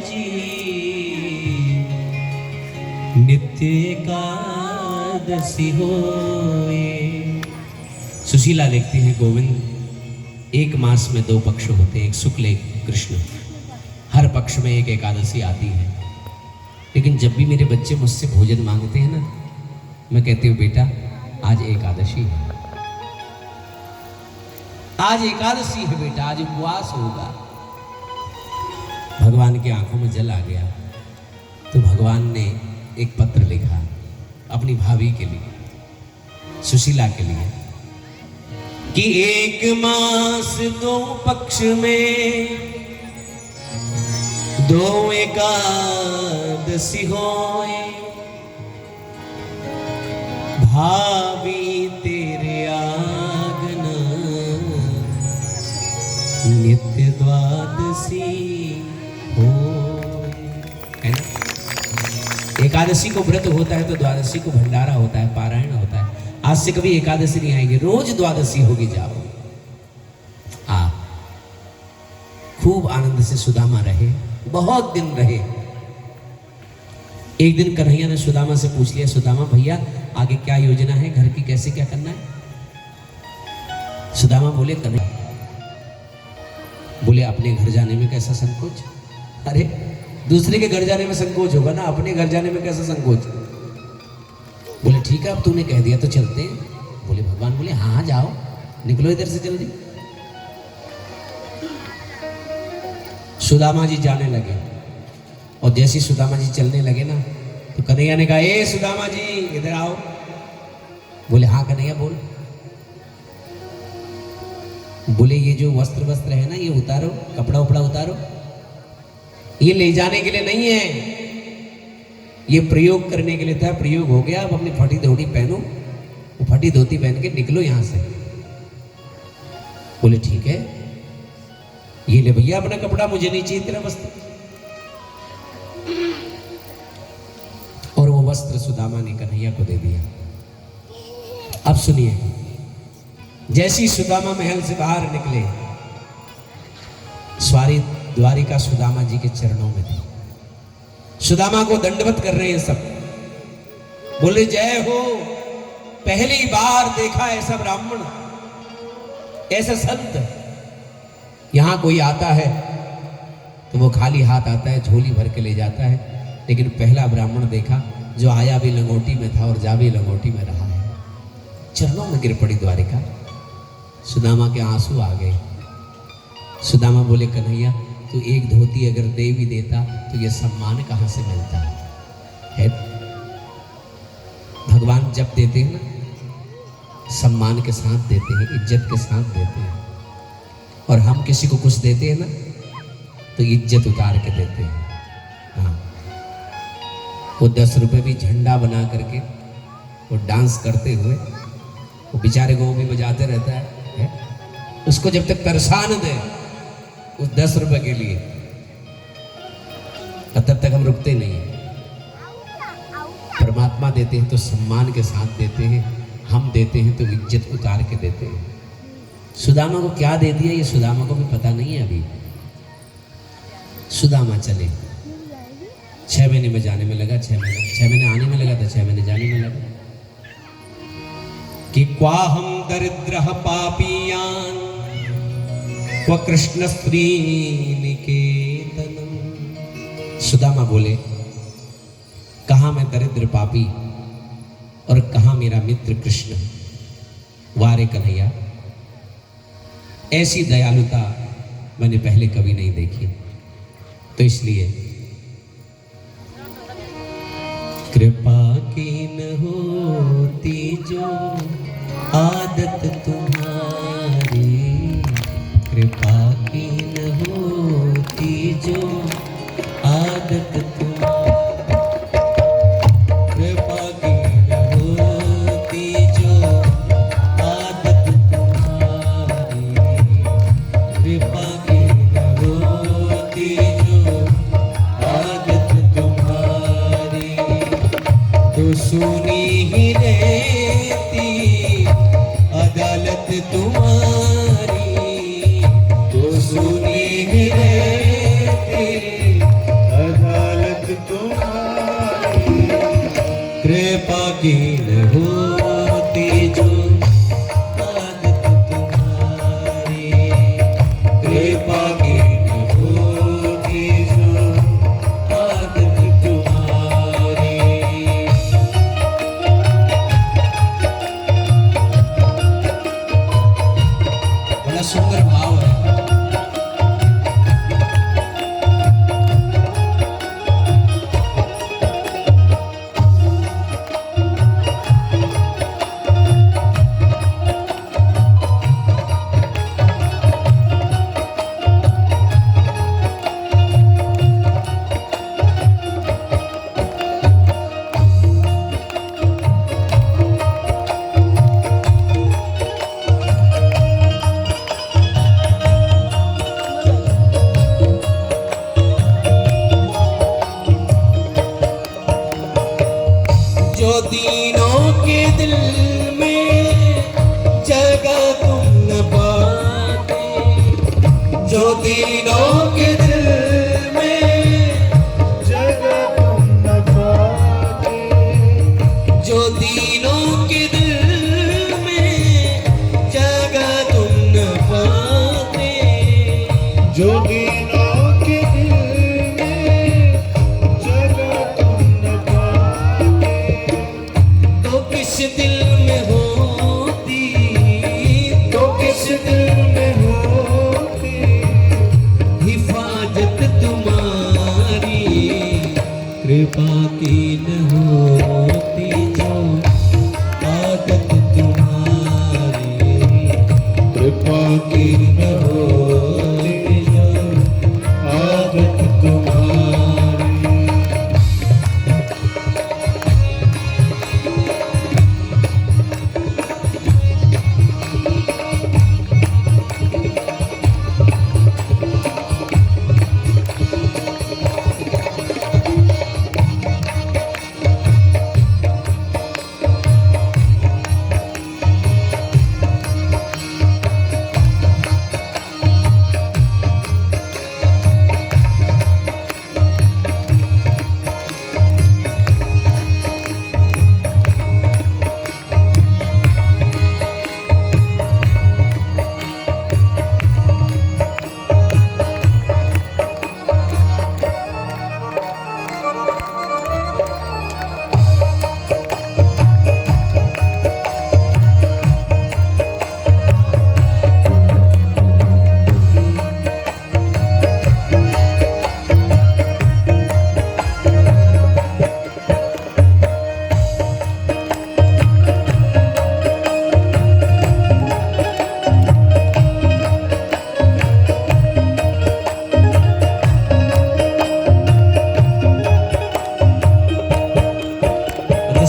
जी नित्य एकादशी होए। सुशीला लिखती हैं, गोविंद एक मास में 2 पक्ष होते हैं, एक शुक्ल एक कृष्ण। हर पक्ष में एक एकादशी आती है, लेकिन जब भी मेरे बच्चे मुझसे भोजन मांगते हैं ना, मैं कहती हूँ बेटा आज एकादशी है, आज एकादशी है बेटा, आज उपवास होगा। भगवान की आंखों में जल आ गया, तो भगवान ने एक पत्र लिखा अपनी भाभी के लिए, सुशीला के लिए, कि 1 मास 2 पक्ष में 2 एकादशी होए। भाभी तेरे आगना नित्य द्वादशी होए। है ना? एकादशी को व्रत होता है तो द्वादशी को भंडारा होता है, पारायण होता है। आज से कभी एकादशी नहीं आएगी, रोज द्वादशी होगी। जाओ आप खूब आनंद से सुदामा रहे, बहुत दिन रहे। एक दिन कन्हैया ने सुदामा से पूछ लिया, सुदामा भैया आगे क्या योजना है, घर की कैसे क्या करना है? सुदामा बोले, कन्हैया बोले अपने घर जाने में कैसा संकोच? अरे दूसरे के घर जाने में संकोच होगा ना, अपने घर जाने में कैसा संकोच? बोले ठीक है, अब तूने कह दिया तो चलते हैं। बोले भगवान बोले हाँ हाँ जाओ, निकलो इधर से जल्दी। सुदामा जी जाने लगे, और जैसे सुदामा जी चलने लगे ना, तो कन्हैया ने कहा, ए सुदामा जी इधर आओ। बोले हाँ कन्हैया बोल। बोले ये जो वस्त्र है ना, ये उतारो, कपड़ा उपड़ा उतारो। ये ले जाने के लिए नहीं है, ये प्रयोग करने के लिए था। प्रयोग हो गया, अब अपनी फटी धोती पहनो, वो फटी धोती पहन के निकलो यहां से। बोले ठीक है, ये ले भैया अपना कपड़ा, मुझे नहीं चाहिए तेरा वस्त्र। और वो वस्त्र सुदामा ने कन्हैया को दे दिया। अब सुनिए, जैसी सुदामा महल से बाहर निकले, सारी द्वारिका सुदामा जी के चरणों में थी। सुदामा को दंडवत कर रहे हैं सब, बोले जय हो, पहली बार देखा ऐसा ब्राह्मण, ऐसा संत। यहां कोई आता है तो वो खाली हाथ आता है, झोली भर के ले जाता है, लेकिन पहला ब्राह्मण देखा जो आया भी लंगोटी में था और जा भी लंगोटी में रहा है। चरणों में गिर पड़ी द्वारिका। सुदामा के आंसू आ गए। सुदामा बोले कन्हैया तू एक धोती अगर दे भी देता तो ये सम्मान कहां से मिलता है? भगवान जब देते हैं ना, सम्मान के साथ देते हैं, इज्जत के साथ देते हैं। और हम किसी को कुछ देते हैं ना, तो इज्जत उतार के देते हैं। हाँ, वो 10 रुपए भी झंडा बना करके वो डांस करते हुए वो बेचारे को भी बजाते रहता है। उसको जब तक तरसान दे उस 10 रुपए के लिए, तब तक हम रुकते नहीं। परमात्मा देते हैं तो सम्मान के साथ देते हैं, हम देते हैं तो इज्जत उतार के देते हैं। सुदामा को क्या दे दिया ये सुदामा को भी पता नहीं है अभी। सुदामा चले, 6 महीने में जाने में लगा, 6 महीने आने में लगा था, 6 महीने जाने में लगा। कि क्वाहम दरिद्रः पापीयान क्व कृष्ण श्रीनिकेतनम। सुदामा बोले कहाँ मैं दरिद्र पापी और कहाँ मेरा मित्र कृष्ण। वारे कन्हैया, ऐसी दयालुता मैंने पहले कभी नहीं देखी। तो इसलिए कृपा की न होती जो आदत तुम्हारी, कृपा की न होती जो आदत तुम्हारी, कृपा की न होती जो आदत तुम्हारी, कृपा की न होती जो आदत तुम्हारी, तो सुनी ही रहती अदालत जो दीनों के दिल में जगह तुम न पाते, जो दीनों के दिल में जगह तुम न पाते, जो दीनों के दिल में जगह तुम न पाते, जो दीनों के दिल में जगह तुम न पाते, तो किस दिल में होती, तो किस दिल में होती हिफाजत तुम्हारी, कृपा की न होती जो आदत तुम्हारी, कृपा की न होती जो आदत तुम्हारी।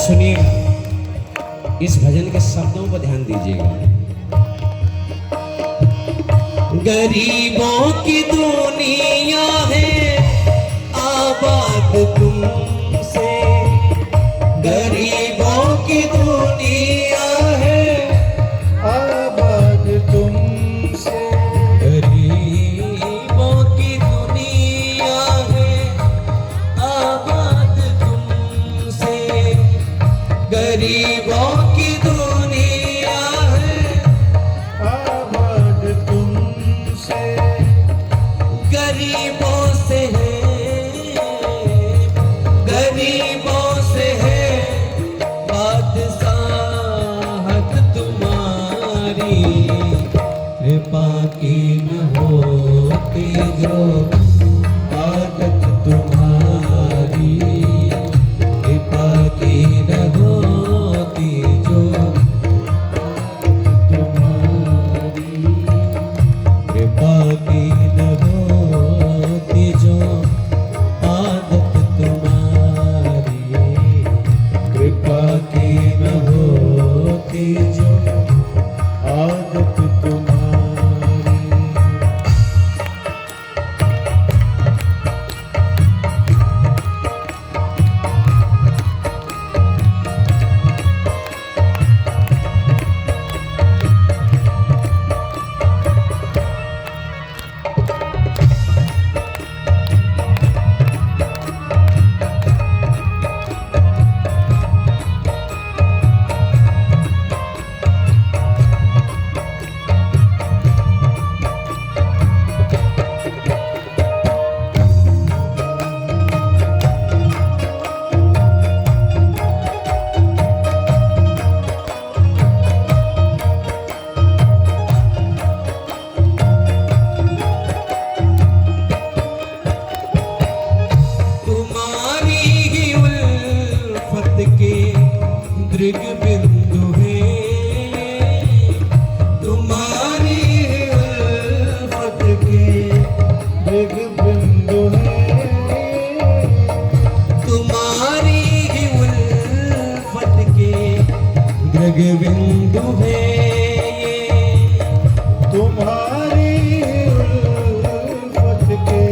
सुनिए, इस भजन के शब्दों पर ध्यान दीजिएगा। गरीबों की दुनिया है आबाद तुमसे, गरीबों की दुनिया है आबाद तुमसे, गरीबों की दुनिया है आबाद तुमसे, गरीबों की दुनिया है आबाद तुमसे, गरीबों से है, गरीबों से है बादशाहत तुम्हारी, कृपा की न होती जो आदत तुम्हारी, कृपा की न होती जो तुम्हारी। कृपा की न होती जो आदत तुम्हारी, कृपा की न होती जो आदत तुम्हारी। दृग बिंदु है तुम्हारी उल्फत के, दृग बिंदु है तुम्हारी ही उल्फत के दृग बिंदु है, तुम्हारी उल्फत के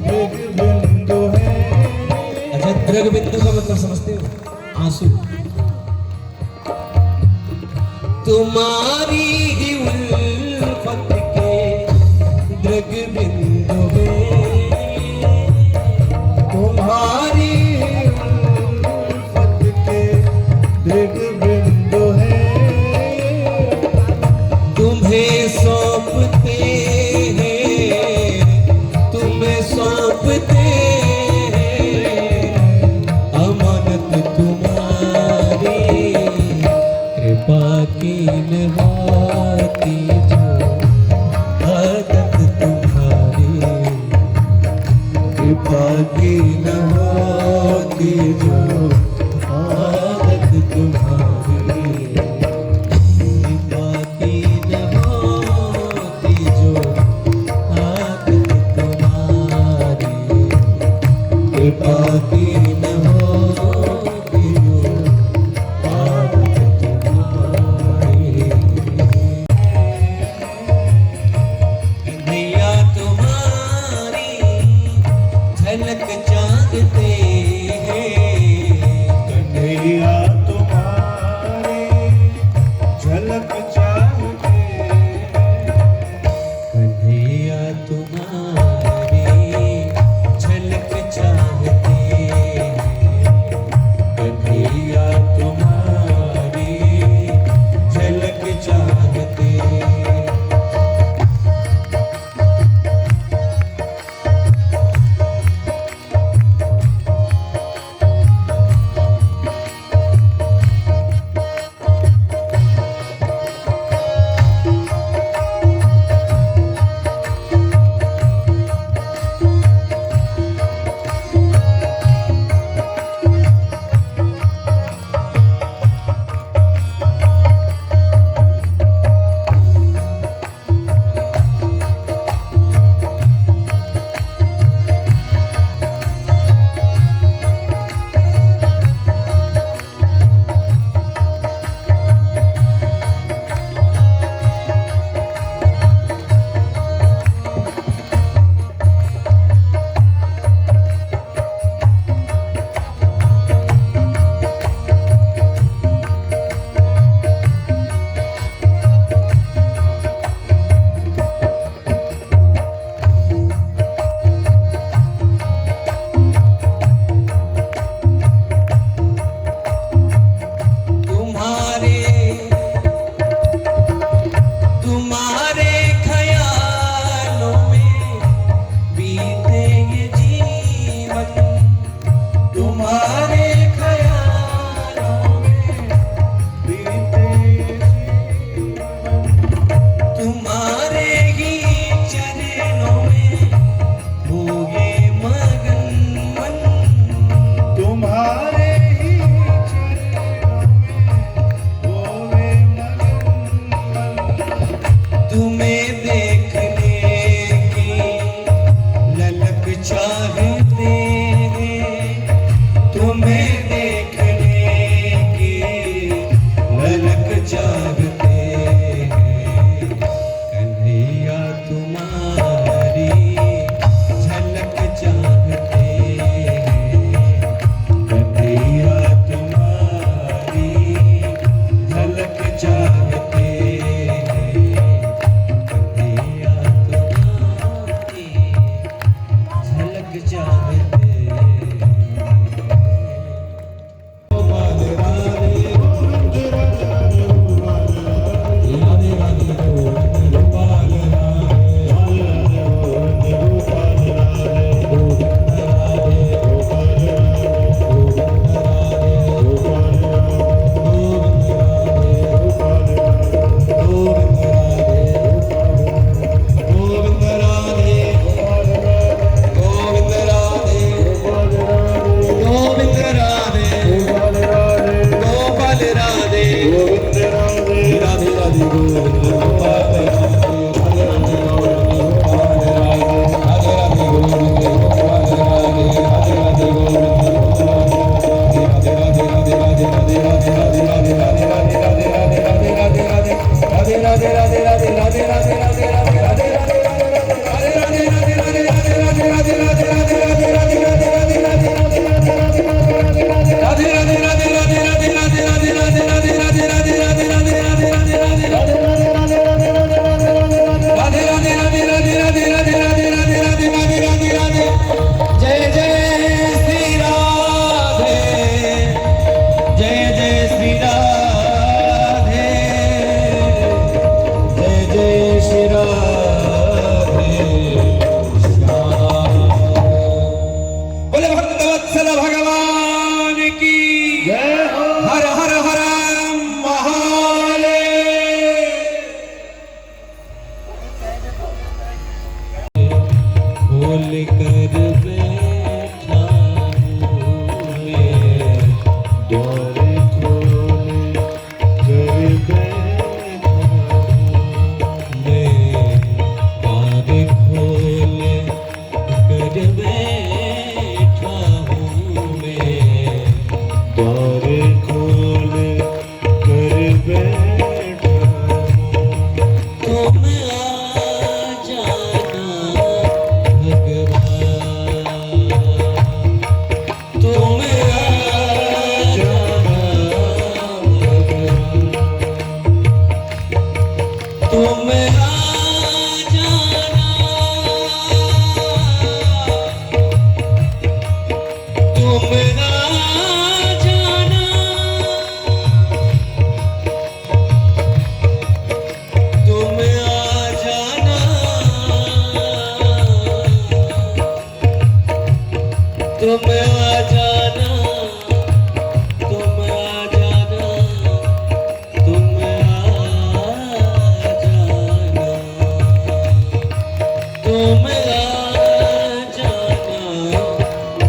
दृग बिंदु है। अच्छा, दृग बिंदु का मतलब समझते हो? आंसू। तुम्हारी ही उल्फत के दृग बिंदु है, तुम्हारी उल्फत के दृग बिंदु है, तुम्हें सौंपते हैं, तुम्हें सौंपते हैं अमानत तुम्हारी, कृपा की निभाती जो आदत तुम्हारी, कृपा की न होती जो आदत तुम्हारी, कृपा की न होती जो आदत तुम्हारी, कृपा की न होती जो आदत तुम्हारी। कन्हैया तुम्हारी झलक चाहते हैं, कन्हैया तुम्हारी झलक चाहते, कन्हैया तुम्हारी झलक चाहते हैं, कन्हैया तुम्हारी झलक चाहते हैं। तुम आ जाना, तुम आ जाना, तुम आ जाना, तुम आ जाना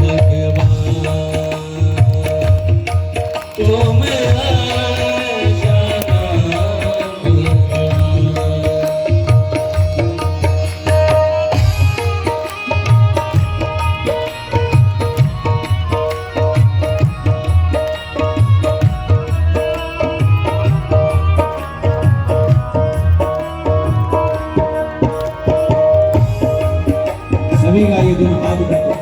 भगवान, तुम आ जाना भगवान। सभी का ये धन्यवाद करते हैं।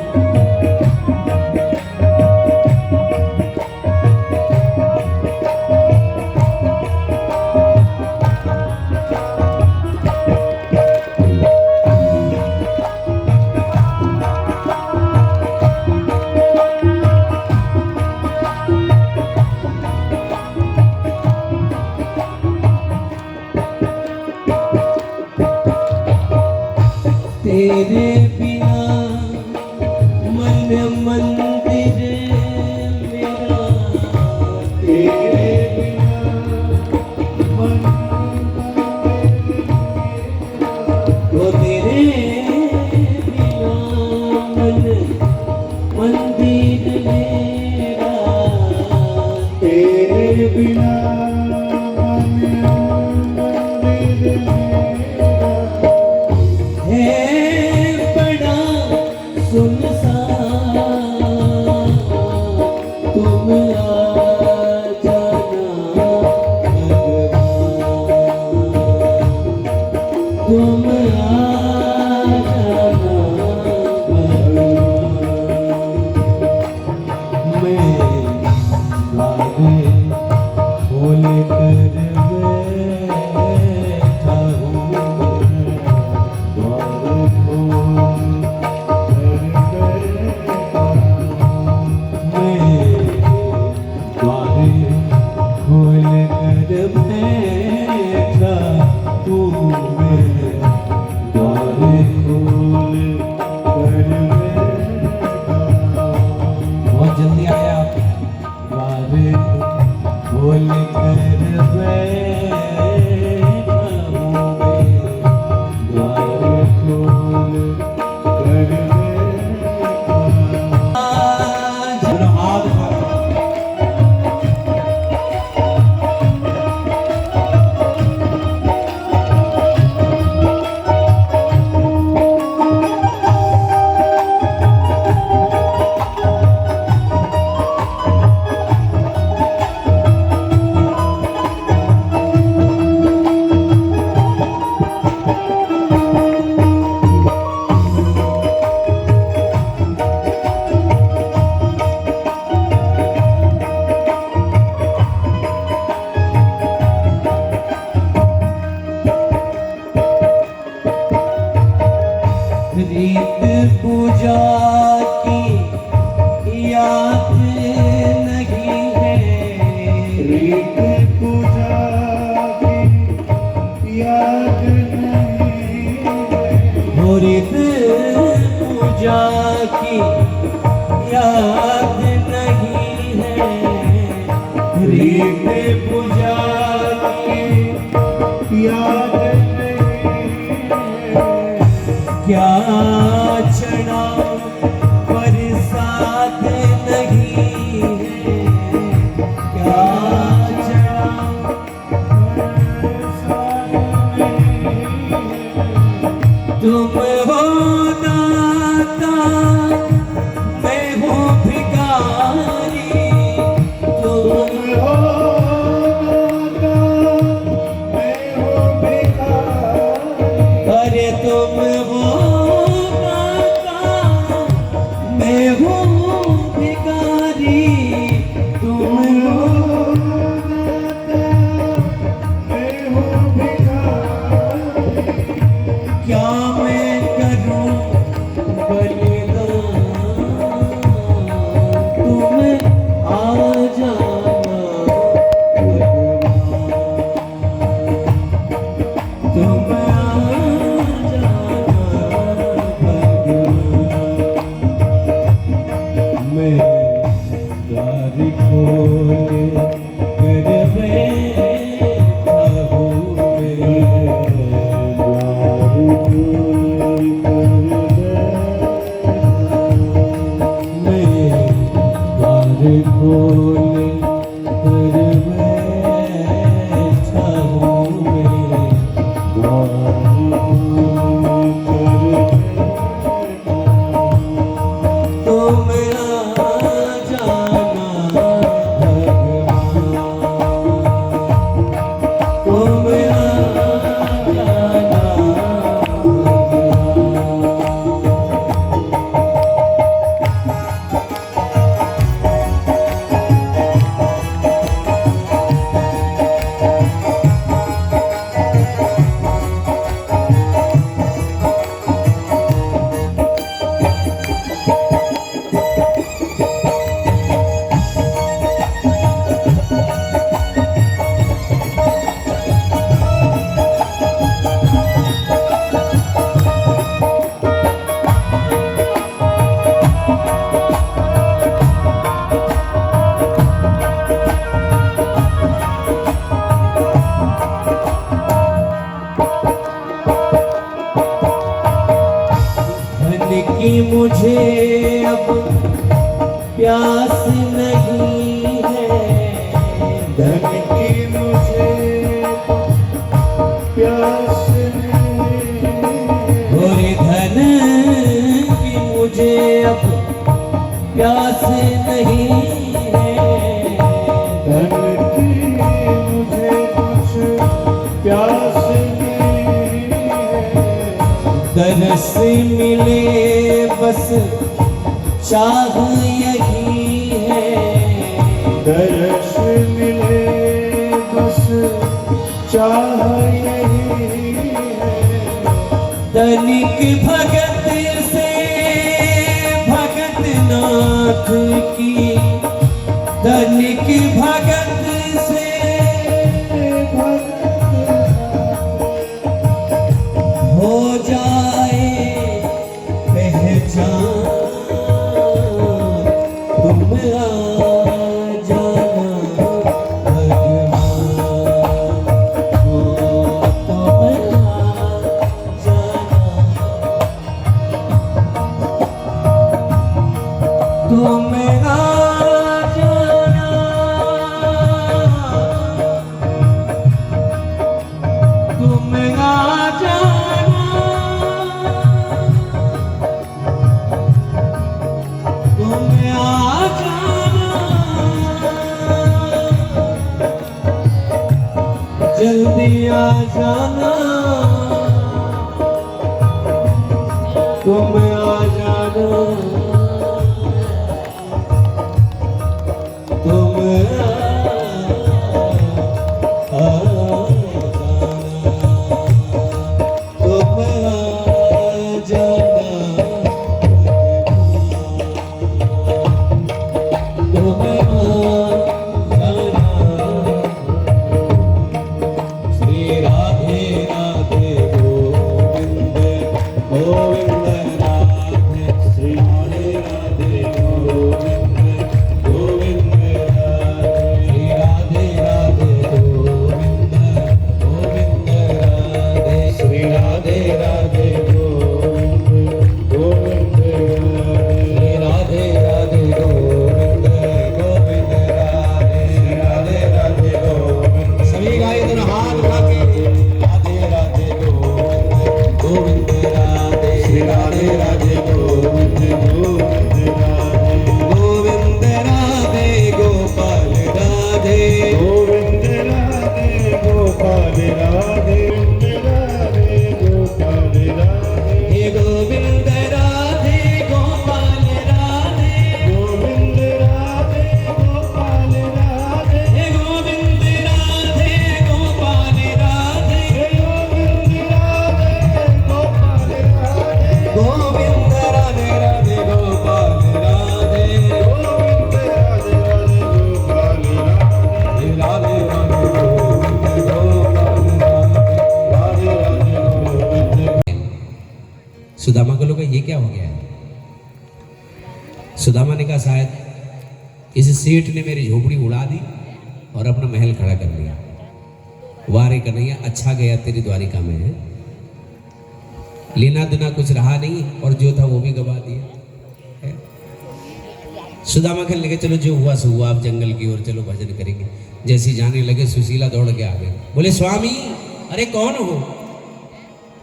तेरे बिना मन मंदिर मेरा, तेरे बिना मन वो तेरे बिना मन मंदिर मेरा, तेरे बिना मन मंदिर मेरा है बड़ा सुनसान, तुम आ जाना भगवान, तुम आ जाना भगवान। मैं द्वारे खोल कर बैठा हूँ, द्वार खोल कर मैं द्वारे खोल कर बैठा तू, मैं द्वारे खोल कर बहुत जल्दी आया आप। द्वारे खोल कर बैठा हूँ मैं, द्वारे खोल कर दोनों हाथ उठाओ। रीत पूजा की याद नहीं है, रीत पूजा की याद नहीं है, हो रीत पूजा की याद नहीं है, रीत पूजा की याद नहीं है, क्या क्षणा बरसात नहीं है, क्या क्षणा तुम हो दाता मैं हूँ भिखारी, तुम हो मैं द्वार खोले कर बैठा हूँ मैं द्वार खोले मैं द्वार खोले कर बैठा हूँ मैं द्वार खोले कर तुम आ जाना भगवान, तुम आ जाना धन की मुझे अब प्यास नहीं है, धन की मुझे प्यास नहीं और धन की मुझे अब प्यास नहीं है, धन की मुझे कुछ प्यास नहीं है, तरस मिले बस चाह यही है, तरस मिले बस चाह यही है, तनिक भगत से भगत नाथ की, तनिक भगत से भगत हो जाए पहचान, तुम आ जाना भगवान, हो तुम आ जाना, तुम आ जाना, तुम आ जाना, तुम आ जाना, जल्दी आ जाना, तुम आ जाना, तुम आ जाना, तुम आ जाना, श्री राधे राधे गोविंद गोविंद राधे, श्री राधे राधे गोविंद गोविंद राधे, श्री राधे राधे गोविंद गोविंद राधे, श्री राधे राधे गोविंद गोविंद राधे, श्री राधे राधे गोविंद गोविंद राधे, श्री राधे राधे गोविंद, सभी गाए दोनों हाथ उठा के राधे राधे गोविंद गोविंद राधे, श्री राधे राधे गोविंद गोविंद राधे, गोविंद राधे गोपाल राधे, गोविंद राधे गोपाल राधे, गोविंद राधे गोपाल राधे, हे गोविंद राधे गोपाल राधे, गोविंद राधे गोपाल राधे, हे गोविंद राधे गोपाल राधे, हे गोविंद राधे गोपाल राधे, गोविंद राधे राधे गोपाल राधे, गोविंद राधे राधे गोपाल राधे, राधे राधे गोविंद गोपाल राधे, राधे राधे गोविंद। सुदामा को लोग ये क्या हो गया है? सुदामा ने कहा शायद इस सेठ ने मेरी झोपड़ी उड़ा दी और अपना महल खड़ा कर लिया। वारे कन्हैया, अच्छा गया तेरी द्वारिका में है, लेना देना कुछ रहा नहीं और जो था वो भी गवा दिया है। सुदामा कहने लगे चलो जो हुआ सो हुआ, आप जंगल की ओर चलो भजन करेंगे। जैसे जाने लगे सुशीला दौड़ के आ गई, बोले स्वामी अरे कौन हो?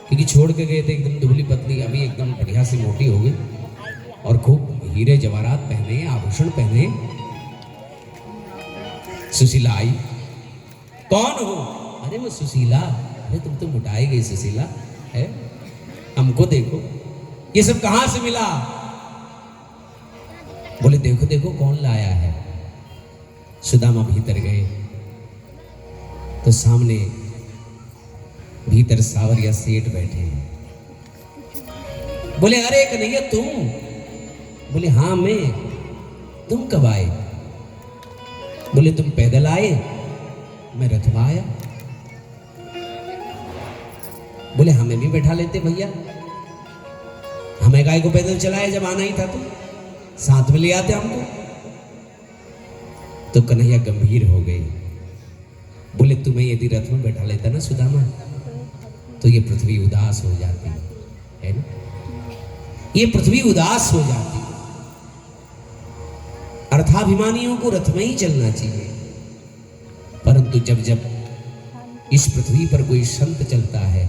क्योंकि छोड़ के गए थे एकदम दुबली पतली, अभी एकदम बढ़िया सी मोटी हो गई और खूब हीरे जवाहरात पहने, आभूषण पहने। सुशीला आई, कौन हो? अरे वो सुशीला, अरे तुम तो मुटाई गई सुशीला है, हमको देखो, ये सब कहां से मिला? बोले देखो देखो कौन लाया है। सुदामा भीतर गए तो सामने भीतर सावरिया सेठ बैठे हैं। बोले अरे कन्हैया तुम? बोले हाँ मैं। तुम कब आए? बोले तुम पैदल आए, मैं रथवा आया। बोले हमें भी बैठा लेते भैया, हमें गाय को पैदल चलाए, जब आना ही था तो साथ में ले आते हमको। तो कन्हैया गंभीर हो गए। बोले तुम्हें यदि रथ में बैठा लेता ना सुदामा, तो ये पृथ्वी उदास हो जाती है ना, ये पृथ्वी उदास हो जाती। अर्थाभिमानियों को रथ में ही चलना चाहिए, परंतु जब जब इस पृथ्वी पर कोई संत चलता है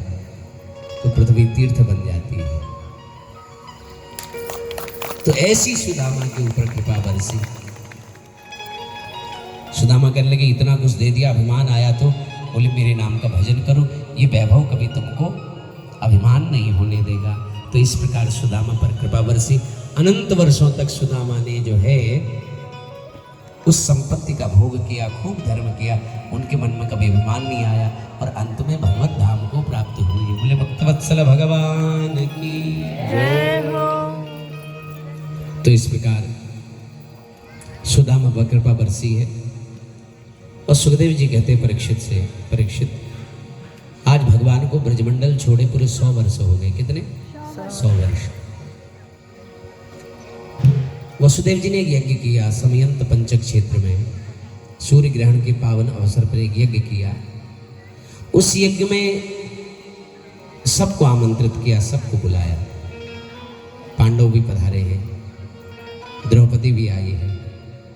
तो पृथ्वी तीर्थ बन जाती है। तो ऐसी सुदामा के ऊपर कृपा बरसी। सुदामा कहने लगे इतना कुछ दे दिया, अभिमान आया तो? बोले मेरे नाम का भजन करो, ये वैभव कभी तुमको अभिमान नहीं होने देगा। तो इस प्रकार सुदामा पर कृपा बरसी। अनंत वर्षों तक सुदामा ने जो है उस संपत्ति का भोग किया, खूब धर्म किया, उनके मन में कभी अभिमान नहीं आया और अंत में भगवत धाम को प्राप्त हुई। बोले भक्तवत्सल भगवान की जय हो। तो इस प्रकार सुदामा पर कृपा बरसी है। और सुखदेव जी कहते हैं परीक्षित से, परीक्षित आज भगवान को ब्रजमंडल छोड़े पूरे 100 वर्ष हो गए। कितने? 100 वर्ष। वसुदेव जी ने एक यज्ञ किया समयंत पंचक क्षेत्र में, सूर्य ग्रहण के पावन अवसर पर एक यज्ञ किया। उस यज्ञ में सबको आमंत्रित किया, सबको बुलाया। पांडव भी पधारे हैं, द्रौपदी भी आई है,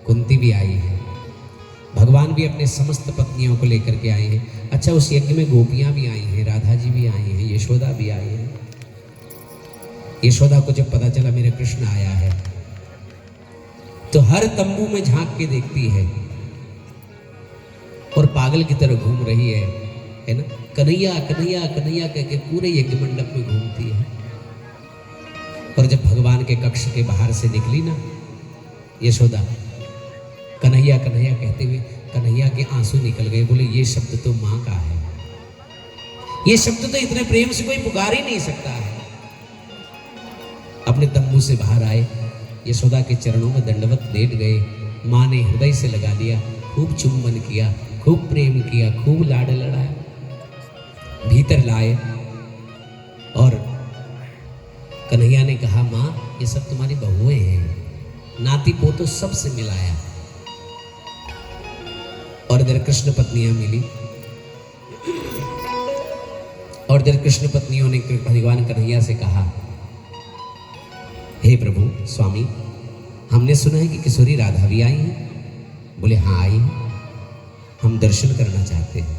कुंती भी आई है, भगवान भी अपने समस्त पत्नियों को लेकर के आए हैं। अच्छा उस यज्ञ में गोपियां भी आई हैं, राधा जी भी आई हैं, यशोदा भी आई है। यशोदा को जब पता चला मेरा कृष्ण आया है तो हर तंबू में झांक के देखती है और पागल की तरह घूम रही है ना, कन्हैया कन्हैया कन्हैया कह के पूरे यज्ञ मंडप में घूमती है। और जब भगवान के कक्ष के बाहर से निकली ना यशोदा, कन्हैया कन्हैया कहते हुए कन्हैया के आंसू निकल गए। बोले ये शब्द तो माँ का है, ये शब्द तो इतने प्रेम से कोई पुकार ही नहीं सकता है। अपने तंबू से बाहर आए, यशोदा के चरणों में दंडवत लेट गए। माँ ने हृदय से लगा लिया, खूब चुम्बन किया, खूब प्रेम किया, खूब लाड लड़ाया। भीतर लाए और कन्हैया ने कहा माँ ये सब तुम्हारी बहुएं हैं, नाती पोतो सबसे मिलाया। और इधर कृष्ण पत्नियां मिली और इधर कृष्ण पत्नियों ने भगवान कन्हैया से कहा हे प्रभु स्वामी, हमने सुना है कि किशोरी राधा भी आई है। बोले हाँ आई है, हम दर्शन करना चाहते हैं।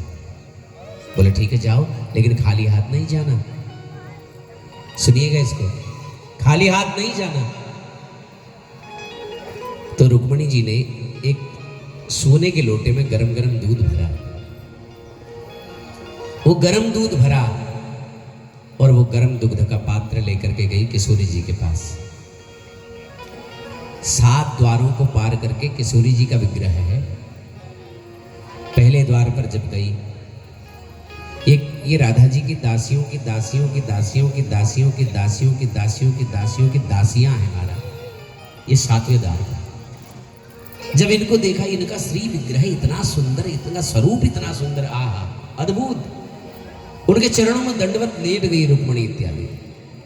बोले ठीक है जाओ, लेकिन खाली हाथ नहीं जाना। सुनिएगा इसको, खाली हाथ नहीं जाना। तो रुक्मणी जी ने एक सोने के लोटे में गरम गरम दूध भरा, वो गरम दूध भरा और वो गरम दुग्ध का पात्र लेकर के गई किशोरी जी के पास। 7 द्वारों को पार करके किशोरी जी का विग्रह है। पहले द्वार पर जब गई, ये राधा जी की दासियों की दासियों की दासियों की दासियों की दासियों की दासियों की दासियों की दासियां हैं हमारा, ये 7वें द्वार पर। जब इनको देखा, इनका श्री विग्रह इतना सुंदर, इतना स्वरूप इतना सुंदर, आहा अद्भुत। उनके चरणों में दंडवत लेट गई रुक्मणी इत्यादि।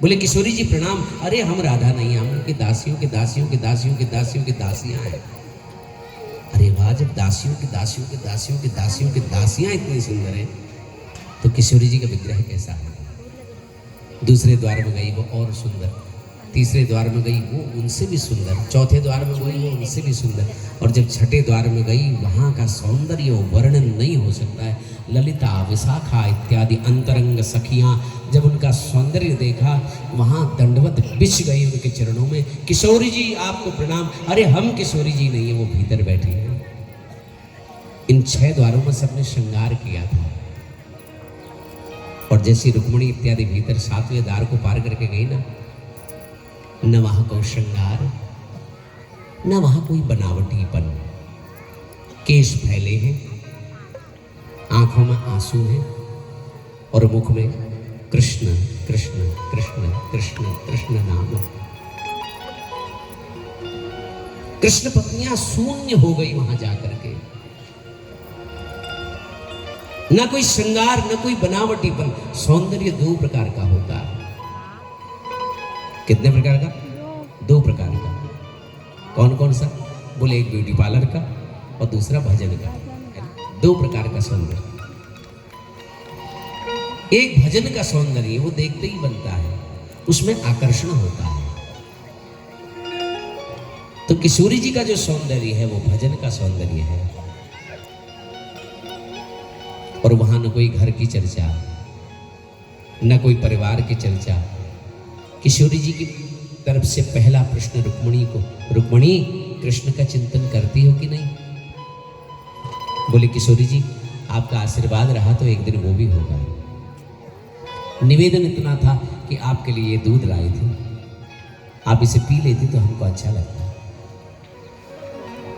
बोले किशोरी जी प्रणाम। अरे हम राधा नहीं, हम उनकी दासियों के दासियों के दासियों के दासियों के दासियां हैं। अरे वाह, जब दासियों के दासियों के दासियों के दासियों के दासियां इतनी सुंदर हैं तो किशोरी जी का विग्रह कैसा है। दूसरे द्वार में गई वो और सुंदर, तीसरे द्वार में गई वो उनसे भी सुंदर, चौथे द्वार में गई वो उनसे भी सुंदर, और जब छठे द्वार में गई वहाँ का सौंदर्य वर्णन नहीं हो सकता है। ललिता, विशाखा इत्यादि अंतरंग सखियाँ जब उनका सौंदर्य देखा वहाँ दंडवत बिछ गई उनके चरणों में। किशोरी जी आपको प्रणाम। अरे हम किशोरी जी नहीं है, वो भीतर बैठी हैं। इन 6 द्वारों में सबने श्रृंगार किया था, और जैसी रुक्मिणी इत्यादि भीतर 7वें द्वार को पार करके गई ना, न वहां कोई श्रृंगार, न वहां कोई बनावटीपन। केश फैले हैं, आंखों में आंसू हैं, और मुख में कृष्ण कृष्ण कृष्ण कृष्ण कृष्ण नाम। कृष्ण पत्नियां शून्य हो गई वहां जाकर के। न कोई श्रृंगार, न कोई बनावटीपन। सौंदर्य 2 प्रकार का होता है। कितने प्रकार का? 2 प्रकार का। कौन कौन सा? बोले एक ब्यूटी पार्लर का और दूसरा भजन का। 2 प्रकार का सौंदर्य। एक भजन का सौंदर्य वो देखते ही बनता है, उसमें आकर्षण होता है। तो किशोरी जी का जो सौंदर्य है वो भजन का सौंदर्य है। और वहां न कोई घर की चर्चा, न कोई परिवार की चर्चा। किशोरी जी की तरफ से पहला प्रश्न रुक्मिणी को, रुक्मिणी कृष्ण का चिंतन करती हो कि नहीं? बोले किशोरी जी आपका आशीर्वाद रहा तो एक दिन वो भी होगा। निवेदन इतना था कि आपके लिए ये दूध लाई थी, आप इसे पी लेती तो हमको अच्छा लगता।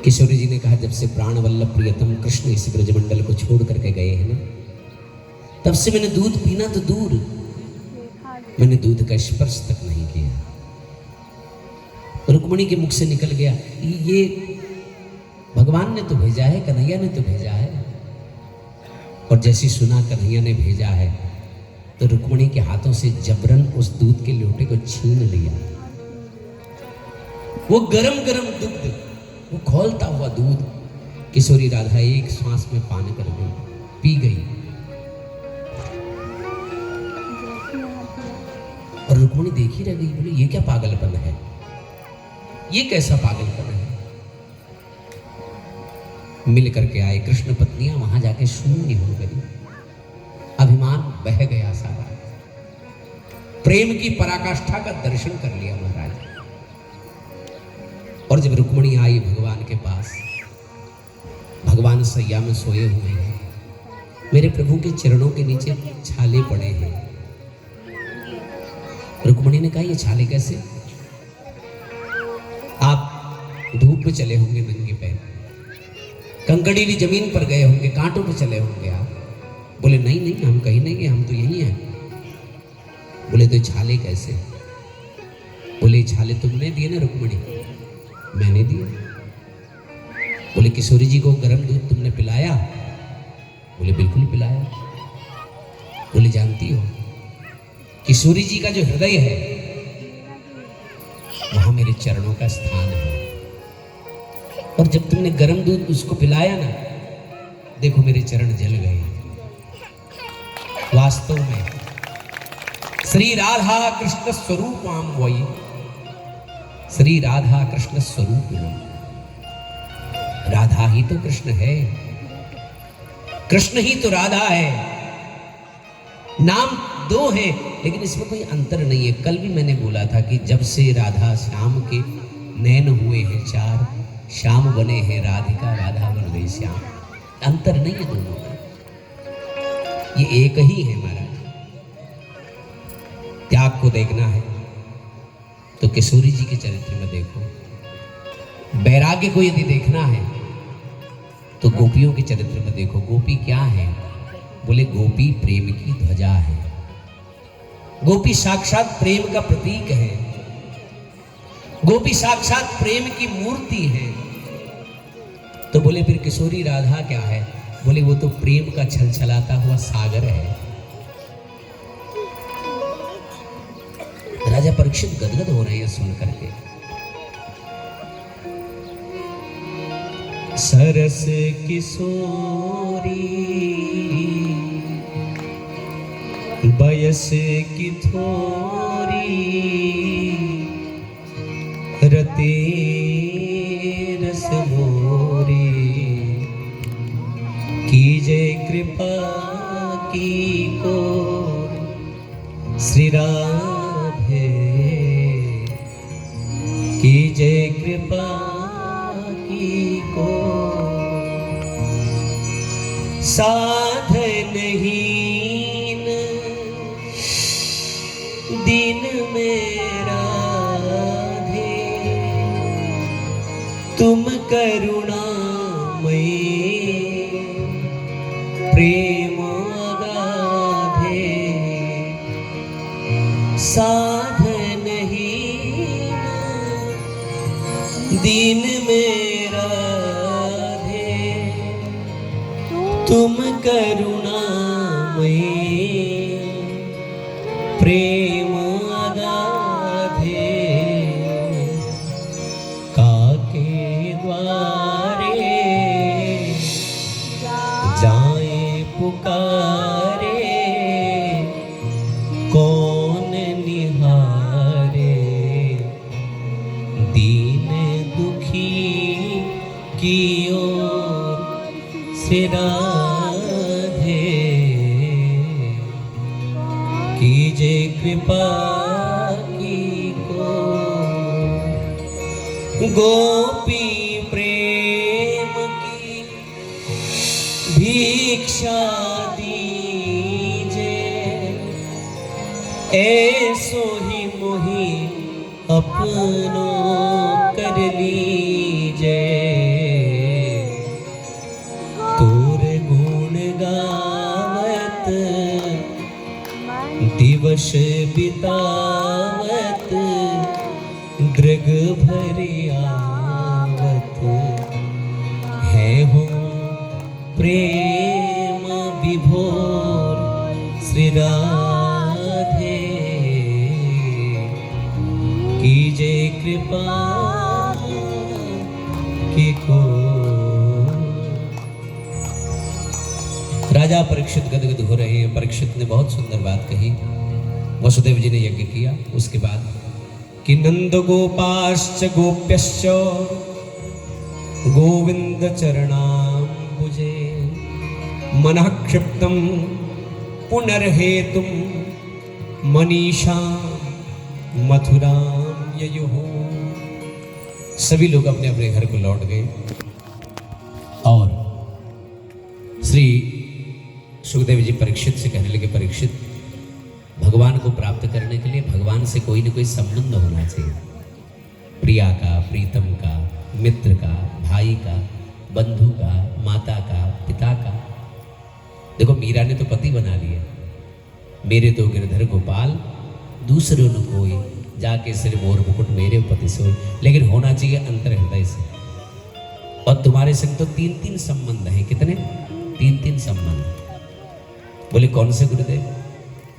किशोरी जी ने कहा जब से प्राण वल्लभ प्रियतम कृष्ण इस ब्रजमंडल को छोड़ करके गए हैं ना, तब से मैंने दूध पीना तो दूर, मैंने दूध का स्पर्श तक नहीं किया। रुक्मिणी के मुख से निकल गया, ये भगवान ने तो भेजा है, कन्हैया ने तो भेजा है। और जैसी सुना कन्हैया ने भेजा है तो रुक्मिणी के हाथों से जबरन उस दूध के लोटे को छीन लिया। वो गरम गरम दूध, वो खौलता हुआ दूध किशोरी राधा एक श्वास में पान कर गई, पी गई। और रुक्मिणी देखी रह गई, बोली ये क्या पागलपन है, ये कैसा पागलपन है। मिल करके आए कृष्ण पत्नियां, वहां जाके शून्य हो गई, अभिमान बह गया सारा। प्रेम की पराकाष्ठा का दर्शन कर लिया महाराज। और जब रुक्मिणी आई भगवान के पास, भगवान सैया में सोए हुए हैं, मेरे प्रभु के चरणों के नीचे छाले पड़े हैं। रुक्मिणी ने कहा ये छाले कैसे? आप धूप में चले होंगे नंगे पैर, कंकड़ीली जमीन पर गए होंगे, कांटों पर चले होंगे आप। बोले नहीं नहीं हम कहीं नहीं गए, हम तो यहीं हैं। बोले तो छाले कैसे? बोले छाले तुमने दिए ना रुक्मिणी? मैंने दिए। बोले किशोरी जी को गर्म दूध तुमने पिलाया? बोले बिल्कुल पिलाया। बोले जानती हो किशोरी जी का जो हृदय है वहां मेरे चरणों का स्थान है, और जब तुमने गर्म दूध उसको पिलाया ना, देखो मेरे चरण जल गए। वास्तव में श्री राधा कृष्ण स्वरूपम वही, श्री राधा कृष्ण स्वरूप, राधा ही तो कृष्ण है, कृष्ण ही तो राधा है। नाम 2 है लेकिन इसमें कोई अंतर नहीं है। कल भी मैंने बोला था कि जब से राधा श्याम के नैन हुए हैं 4, श्याम बने हैं राधिका, राधा बन गई श्याम, अंतर नहीं है दोनों में, ये एक ही है महाराज। त्याग को देखना है तो किशोरी जी के चरित्र में देखो, वैराग्य को यदि देखना है तो गोपियों के चरित्र में देखो। गोपी क्या है? बोले गोपी प्रेम की ध्वजा है, गोपी साक्षात प्रेम का प्रतीक है, गोपी साक्षात प्रेम की मूर्ति है। तो बोले फिर किशोरी राधा क्या है? बोले वो तो प्रेम का छलछलाता हुआ सागर है। राजा परीक्षित गदगद हो रहे हैं सुन करके। सरस किशोरी बयस की थोरी रते रस मोरी कीजे कृपा की को श्री राधे कीजे कृपा की को साधनहीन दिन मेरा धे तुम करुणामयी प्रेम अगाधे साधनहीन दिन मेरा धे तुम करुणामयी प्रेम अगाधे काके द्वारे जाए पुकारे कौन निहारे दीन दुखी की ओर से राधे कीजे कृपा की को गोपी प्रेम की भिक्षा दीजे ऐसो ही मोहि अपनो कर लीजे तोर गुण गावत दिवस बितावत दृग भरी आवत है हो प्रेम विभोर श्री राधे कीजे कृपा की को। राजा परीक्षित गदगद हो रहे हैं। परीक्षित ने बहुत सुंदर बात कही। वसुदेव जी ने यज्ञ किया। उसके बाद कि नंद गोपाश्च गोप्यश्च गोविंद चरणाम्बुजे मनः क्षिप्तम पुनर्हेतुम मनीषा मथुराम ययुः। सभी लोग अपने अपने घर को लौट गए और श्री सुखदेव जी परीक्षित से कहने लगे, परीक्षित भगवान को प्राप्त करने के लिए भगवान से कोई न कोई संबंध होना चाहिए। प्रिया का, प्रीतम का, मित्र का, भाई का, बंधु का, माता का, पिता का। देखो मीरा ने तो पति बना लिया, मेरे तो गिरधर गोपाल दूसरे न कोई जाके सिर मोर मुकुट मेरे पति से हो। लेकिन होना चाहिए अंतर हृदय से। और तुम्हारे संग तो 3-3 संबंध हैं। कितने? 3-3 संबंध। बोले कौन से गुरुदेव?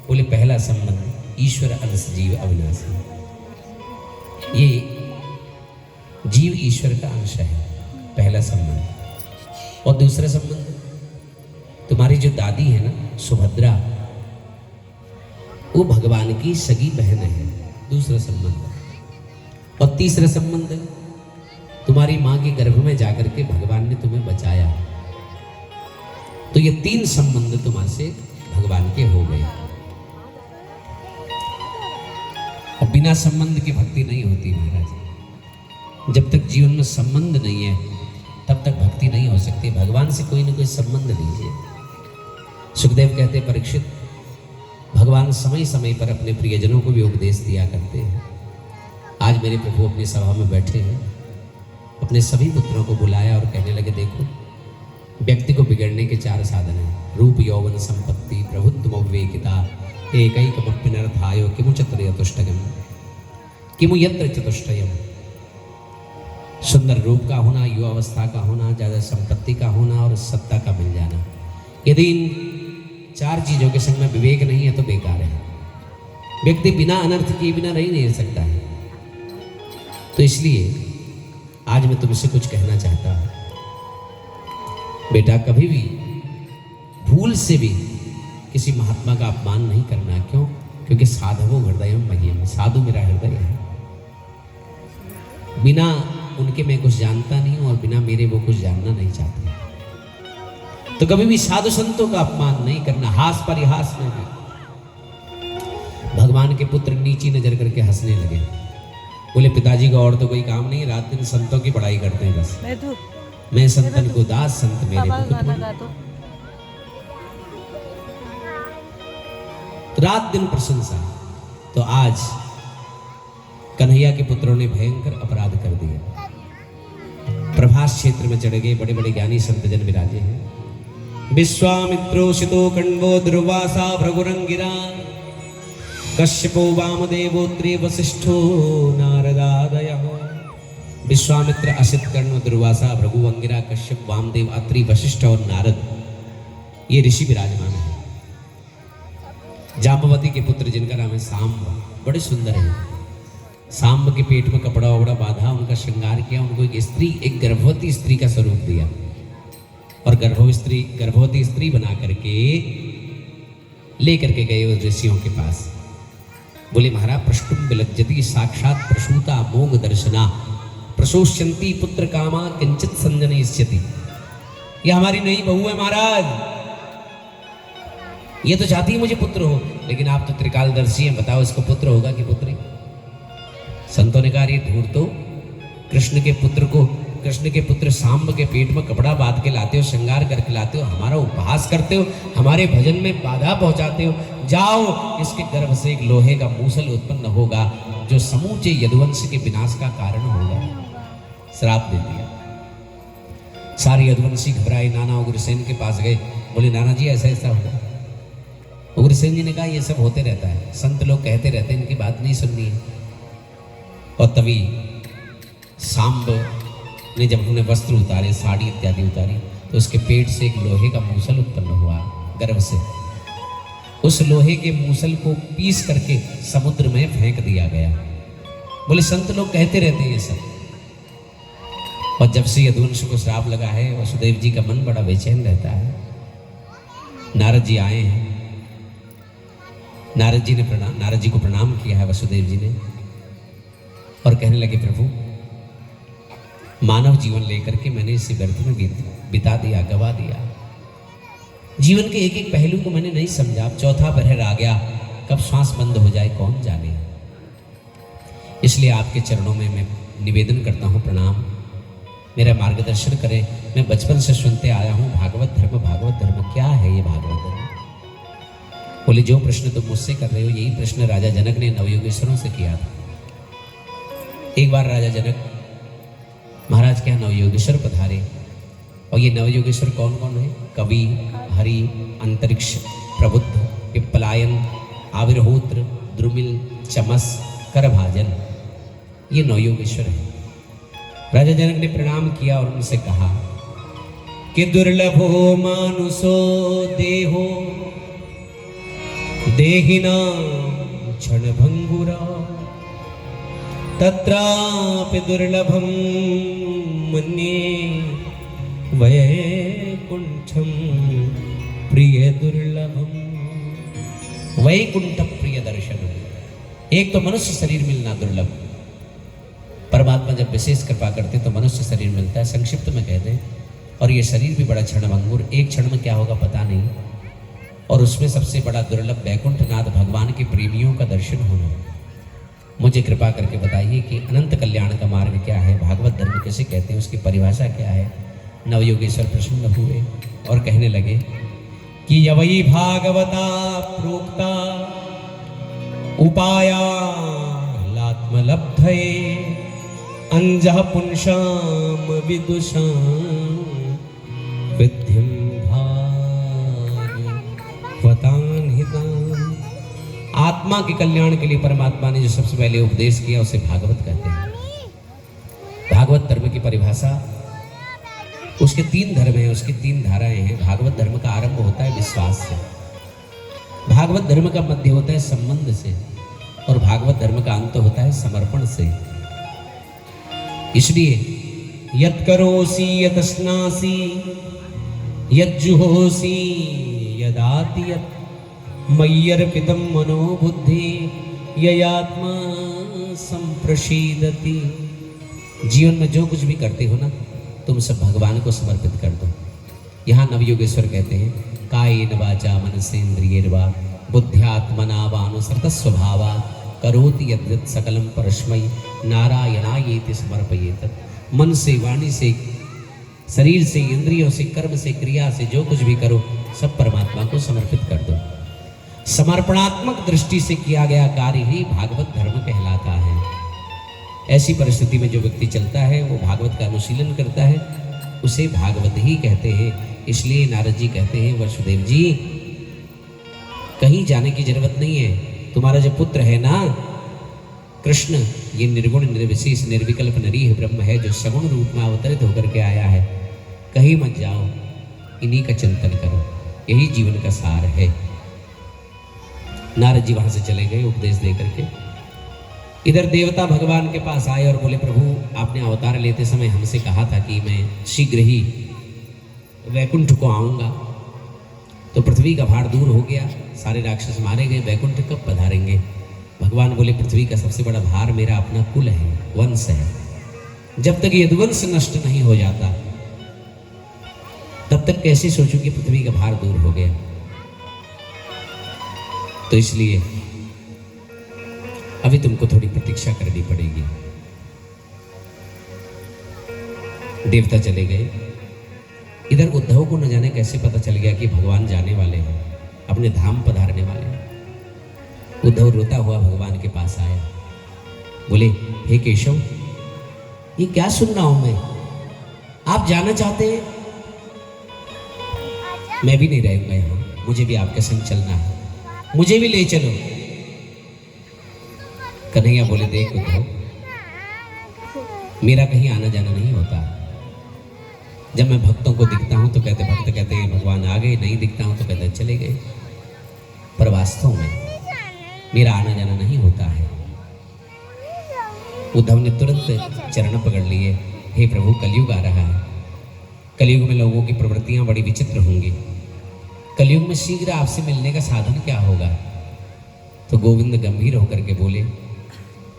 बोले पहला संबंध ईश्वर अंश जीव अविनाशी। ये जीव ईश्वर का अंश है, पहला संबंध। और दूसरा संबंध तुम्हारी जो दादी है ना सुभद्रा, वो भगवान की सगी बहन है, दूसरा संबंध। और तीसरा संबंध तुम्हारी मां के गर्भ में जाकर के भगवान ने तुम्हें बचाया। तो ये 3 संबंध तुम्हारे भगवान के हो गए। और बिना संबंध की भक्ति नहीं होती महाराज। जब तक जीवन में संबंध नहीं है तब तक भक्ति नहीं हो सकती। भगवान से कोई ना कोई संबंध लीजिए। सुखदेव कहते परीक्षित, भगवान समय समय पर अपने प्रियजनों को भी उपदेश दिया करते हैं। आज मेरे प्रभु अपनी सभा में बैठे हैं, अपने सभी पुत्रों को बुलाया और कहने लगे, देखो व्यक्ति को बिगड़ने के 4 साधन हैं। रूप यौवन संपत्ति प्रभुत्व विवेकिता एकैकमपि नरथायो किमु चत्र चतुष्टयम् किमु यत्र चतुष्टयम्। सुंदर रूप का होना, युवावस्था का होना, ज़्यादा संपत्ति का होना और सत्ता का मिल जाना। यदि इन 4 चीज़ों के संग में विवेक नहीं है तो बेकार है। व्यक्ति बिना अनर्थ किए बिना रह नहीं सकता है। तो इसलिए आज मैं तुमसे कुछ कहना चाहता हूं। बेटा, कभी भी भूल से भी किसी महात्मा का अपमान नहीं करना। क्यों? क्योंकि साधवो हृदय मह्यम, साधु मेरा हृदय है। बिना उनके मैं कुछ जानता नहीं हूं और बिना मेरे वो कुछ जानना नहीं चाहते। तो कभी भी साधु संतों का अपमान नहीं करना। हास परिहास में भी भगवान के पुत्र नीची नजर करके हंसने लगे। बोले पिताजी का और तो कोई काम नहीं, रात दिन संतों की पढ़ाई करते हैं बस। मैं संतन को दास, संत मेरे को पुत्र। रात दिन प्रशंसा। तो आज कन्हैया के पुत्रों ने भयंकर अपराध कर दिया। प्रभास क्षेत्र में चढ़ गए, बड़े बड़े ज्ञानी संत जन विराजे हैं। विश्वामित्रो शितो दुर्वासा भृगुरंगिरा कश्यपो वामदेवोत्रे वसिष्ठो नारदादयः। विश्वामित्र, असित, कर्ण, दुर्वासा, भृगु, अंगिरा, कश्यप, वामदेव, अत्रि, वशिष्ठ और नारद, ये ऋषि विराजमान है। जाम्बवती के पुत्र जिनका नाम है सांब, बड़े सुंदर हैं। सांब के पेट में कपड़ा वपड़ा बांधा, उनका श्रृंगार किया, उनको एक स्त्री, एक गर्भवती स्त्री का स्वरूप दिया और गर्भवती स्त्री बना करके लेकर के गए उस ऋषियों के पास। बोले महाराज, प्रष्टुम विलज्जति साक्षात प्रसूता मोग दर्शना प्रसोष्यंती पुत्र कामा किंचित संजनयिष्यति। ये हमारी नई बहू है महाराज, ये तो चाहती है मुझे पुत्र हो, लेकिन आप तो त्रिकालदर्शी हैं, बताओ इसको पुत्र होगा कि पुत्री? संतों ने कहा ये धूर्त तो कृष्ण के पुत्र सांब के पेट में कपड़ा बांध के लाते हो, श्रृंगार करके लाते हो, हमारा उपहास करते हो, हमारे भजन में बाधा पहुंचाते हो। जाओ, इसके गर्भ से एक लोहे का मूसल उत्पन्न होगा जो समूचे यदुवंश के विनाश का कारण होगा। श्राप दे दिया। सारे यदुवंशी घबराए, नाना उग्रसेन के पास गए। बोले नाना जी ऐसा ऐसा होगा। उग्रसेन जी ने कहा ये सब होते रहता है, संत लोग कहते रहते हैं, इनकी बात नहीं सुननी है। और तभी सांब ने जब उन्होंने वस्त्र उतारे, साड़ी इत्यादि उतारी, तो उसके पेट से एक लोहे का मूसल उत्पन्न हुआ गर्भ से। उस लोहे के मूसल को पीस करके समुद्र में फेंक दिया गया। बोले संत लोग कहते रहते हैं ये सब। और जब से यदुवंश को श्राप लगा है, वसुदेव जी का मन बड़ा बेचैन रहता है। नारद जी आए हैं, नारद जी को प्रणाम किया है वसुदेव जी ने और कहने लगे प्रभु, मानव जीवन लेकर के मैंने इसे व्यर्थ में बिता दिया, गवा दिया। जीवन के एक एक पहलू को मैंने नहीं समझा। अब चौथा प्रहर आ गया, कब श्वास बंद हो जाए कौन जाने। इसलिए आपके चरणों में मैं निवेदन करता हूँ, प्रणाम, मेरा मार्गदर्शन करें। मैं बचपन से सुनते आया हूँ भागवत धर्म क्या है ये भागवत धर्म? बोले जो प्रश्न तुम मुझसे कर रहे हो यही प्रश्न राजा जनक ने नवयोगेश्वरों से किया था। एक बार राजा जनक महाराज क्या नवयोगेश्वर पधारे, और ये नवयोगेश्वर कौन कौन है? कवि, हरि, अंतरिक्ष, प्रबुद्ध, पिप्पलायन, आविर्होत्र, द्रुमिल, चमस, करभाजन, ये नवयोगेश्वर है। राजा जनक ने प्रणाम किया और उनसे कहा कि दुर्लभो मानुषो देहो देहिनां क्षणभंगुरा तत्रापि दुर्लभं मन्ये वैकुंठं प्रिय दुर्लभम। वैकुंठ प्रिय दर्शन। एक तो मनुष्य शरीर मिलना दुर्लभ। परमात्मा जब विशेष कृपा करते तो मनुष्य शरीर मिलता है, संक्षिप्त में कहते हैं। और ये शरीर भी बड़ा क्षणभंगुर, एक क्षण में क्या होगा पता नहीं। और उसमें सबसे बड़ा दुर्लभ वैकुंठनाथ भगवान के प्रेमियों का दर्शन होना। मुझे कृपा करके बताइए कि अनंत कल्याण का मार्ग क्या है, भागवत धर्म कैसे कहते हैं, उसकी परिभाषा क्या है? नवयोगेश्वर प्रसन्न हुए और कहने लगे कि यवै भागवता प्रोक्ता उपाया लात्मलब्धये अंजः पुंसाम विदुषां विद्धिं भागवतां हितां। आत्मा के कल्याण के लिए परमात्मा ने जो सबसे पहले उपदेश किया उसे भागवत कहते हैं। भागवत धर्म की परिभाषा, उसके 3 धर्म हैं, उसकी 3 धाराएं हैं। भागवत धर्म का आरंभ होता है विश्वास से, भागवत धर्म का मध्य होता है संबंध से, और भागवत धर्म का अंत होता है समर्पण से। इसलिए यत् करोसि यत् स्नासि यज्जुहोसि यदाति यत् मय्यर्पितं मनो बुद्धि ययात्मा संप्रसीदति। जीवन में जो कुछ भी करते हो ना, तुम सब भगवान को समर्पित कर दो। यहाँ नवयोगेश्वर कहते हैं कायेन वाचा मनसेन्द्रियैर्वा बुद्ध्यात्मना वानुसृत स्वभावा करोति यद्यत् सकलं परस्मै नारायणायेति समर्पयेत। मन से, वाणी से, शरीर से, इंद्रियों से, कर्म से, क्रिया से जो कुछ भी करो सब परमात्मा को समर्पित कर दो। समर्पणात्मक दृष्टि से किया गया कार्य ही भागवत धर्म कहलाता है। ऐसी परिस्थिति में जो व्यक्ति चलता है वो भागवत का अनुशीलन करता है, उसे भागवत ही कहते हैं। इसलिए नारद जी कहते हैं वसुदेव जी कहीं जाने की जरूरत नहीं है, तुम्हारा जो पुत्र है ना कृष्ण, ये निर्गुण निर्विशेष निर्विकल्प नरीह ब्रह्म है जो सगुण रूप में अवतरित होकर के आया है। कहीं मत जाओ, इन्हीं का चिंतन करो, यही जीवन का सार है। नारद जी वहां से चले गए उपदेश दे करके। इधर देवता भगवान के पास आए और बोले प्रभु आपने अवतार लेते समय हमसे कहा था कि मैं शीघ्र ही वैकुंठ को आऊंगा, तो पृथ्वी का भार दूर हो गया, सारे राक्षस मारे गए, वैकुंठ कब पधारेंगे? भगवान बोले पृथ्वी का सबसे बड़ा भार मेरा अपना कुल है, वंश है। जब तक यदुवंश नष्ट नहीं हो जाता तब तक कैसे सोचूं कि पृथ्वी का भार दूर हो गया। तो इसलिए अभी तुमको थोड़ी प्रतीक्षा करनी पड़ेगी। देवता चले गए। इधर उद्धव को न जाने कैसे पता चल गया कि भगवान जाने वाले हैं, अपने धाम पधारने वाले हैं। उद्धव रोता हुआ भगवान के पास आया, बोले हे केशव ये क्या सुन रहा हूं मैं, आप जाना चाहते हैं? मैं भी नहीं रहूंगा यहाँ, मुझे भी आपके संग चलना है, मुझे भी ले चलो। कन्हैया बोले देख उद्धव मेरा कहीं आना जाना नहीं होता। जब मैं भक्तों को दिखता हूं तो भक्त कहते हैं भगवान आ गए, नहीं दिखता हूं तो कहते हैं चले गए। पर वास्तव में मेरा आना जाना नहीं होता है। उद्धव ने तुरंत चरण पकड़ लिए, हे प्रभु कलयुग आ रहा है, कलयुग में लोगों की प्रवृत्तियां बड़ी विचित्र होंगी, कलयुग में शीघ्र आपसे मिलने का साधन क्या होगा? तो गोविंद गंभीर होकर के बोले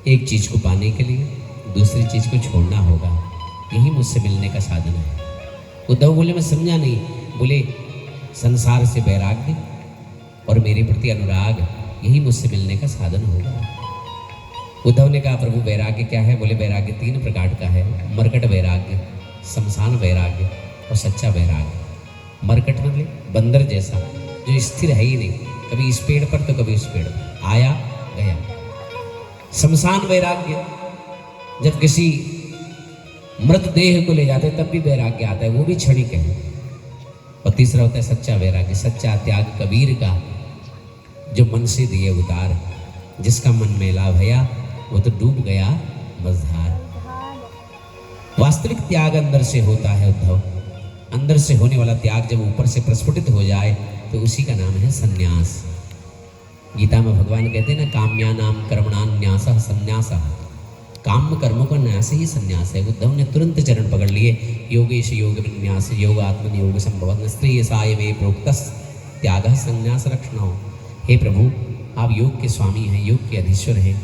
एक चीज को पाने के लिए दूसरी चीज को छोड़ना होगा, यही मुझसे मिलने का साधन है। उद्धव बोले मैं समझा नहीं। बोले संसार से वैराग्य और मेरे प्रति अनुराग, यही मुझसे मिलने का साधन होगा। उद्धव ने कहा प्रभु वैराग्य क्या है? बोले वैराग्य 3 प्रकार का है, मरकट वैराग्य, शमशान वैराग्य और सच्चा वैराग्य। मरकट मतलब बंदर जैसा जो स्थिर है ही नहीं, कभी इस पेड़ पर तो कभी उस पेड़ पर, आया गया। शमशान वैराग्य जब किसी मृतदेह को ले जाते तब भी वैराग्य आता है, वो भी क्षणिक है। और तीसरा होता है सच्चा वैराग्य, सच्चा त्याग कबीर का, जो मन से दिए उतार, जिसका मन मेला भया वो तो डूब गया मझधार। वास्तविक त्याग अंदर से होता है उद्धव। अंदर से होने वाला त्याग जब ऊपर से प्रस्फुटित हो जाए तो उसी का नाम है संन्यास। गीता में भगवान कहते हैं ना काम्यानाम कर्मणां न्यासः संन्यासः, काम कर्मों का न्यास ही संन्यास है। उद्धव ने तुरंत चरण पकड़ लिए, योगेश योग विन्यास योग आत्मनियोग संभव स्त्रीयसाय में प्रोक्तस् त्यागः संन्यास रक्षणो। हे प्रभु आप योग के स्वामी हैं, योग के अधीश्वर हैं,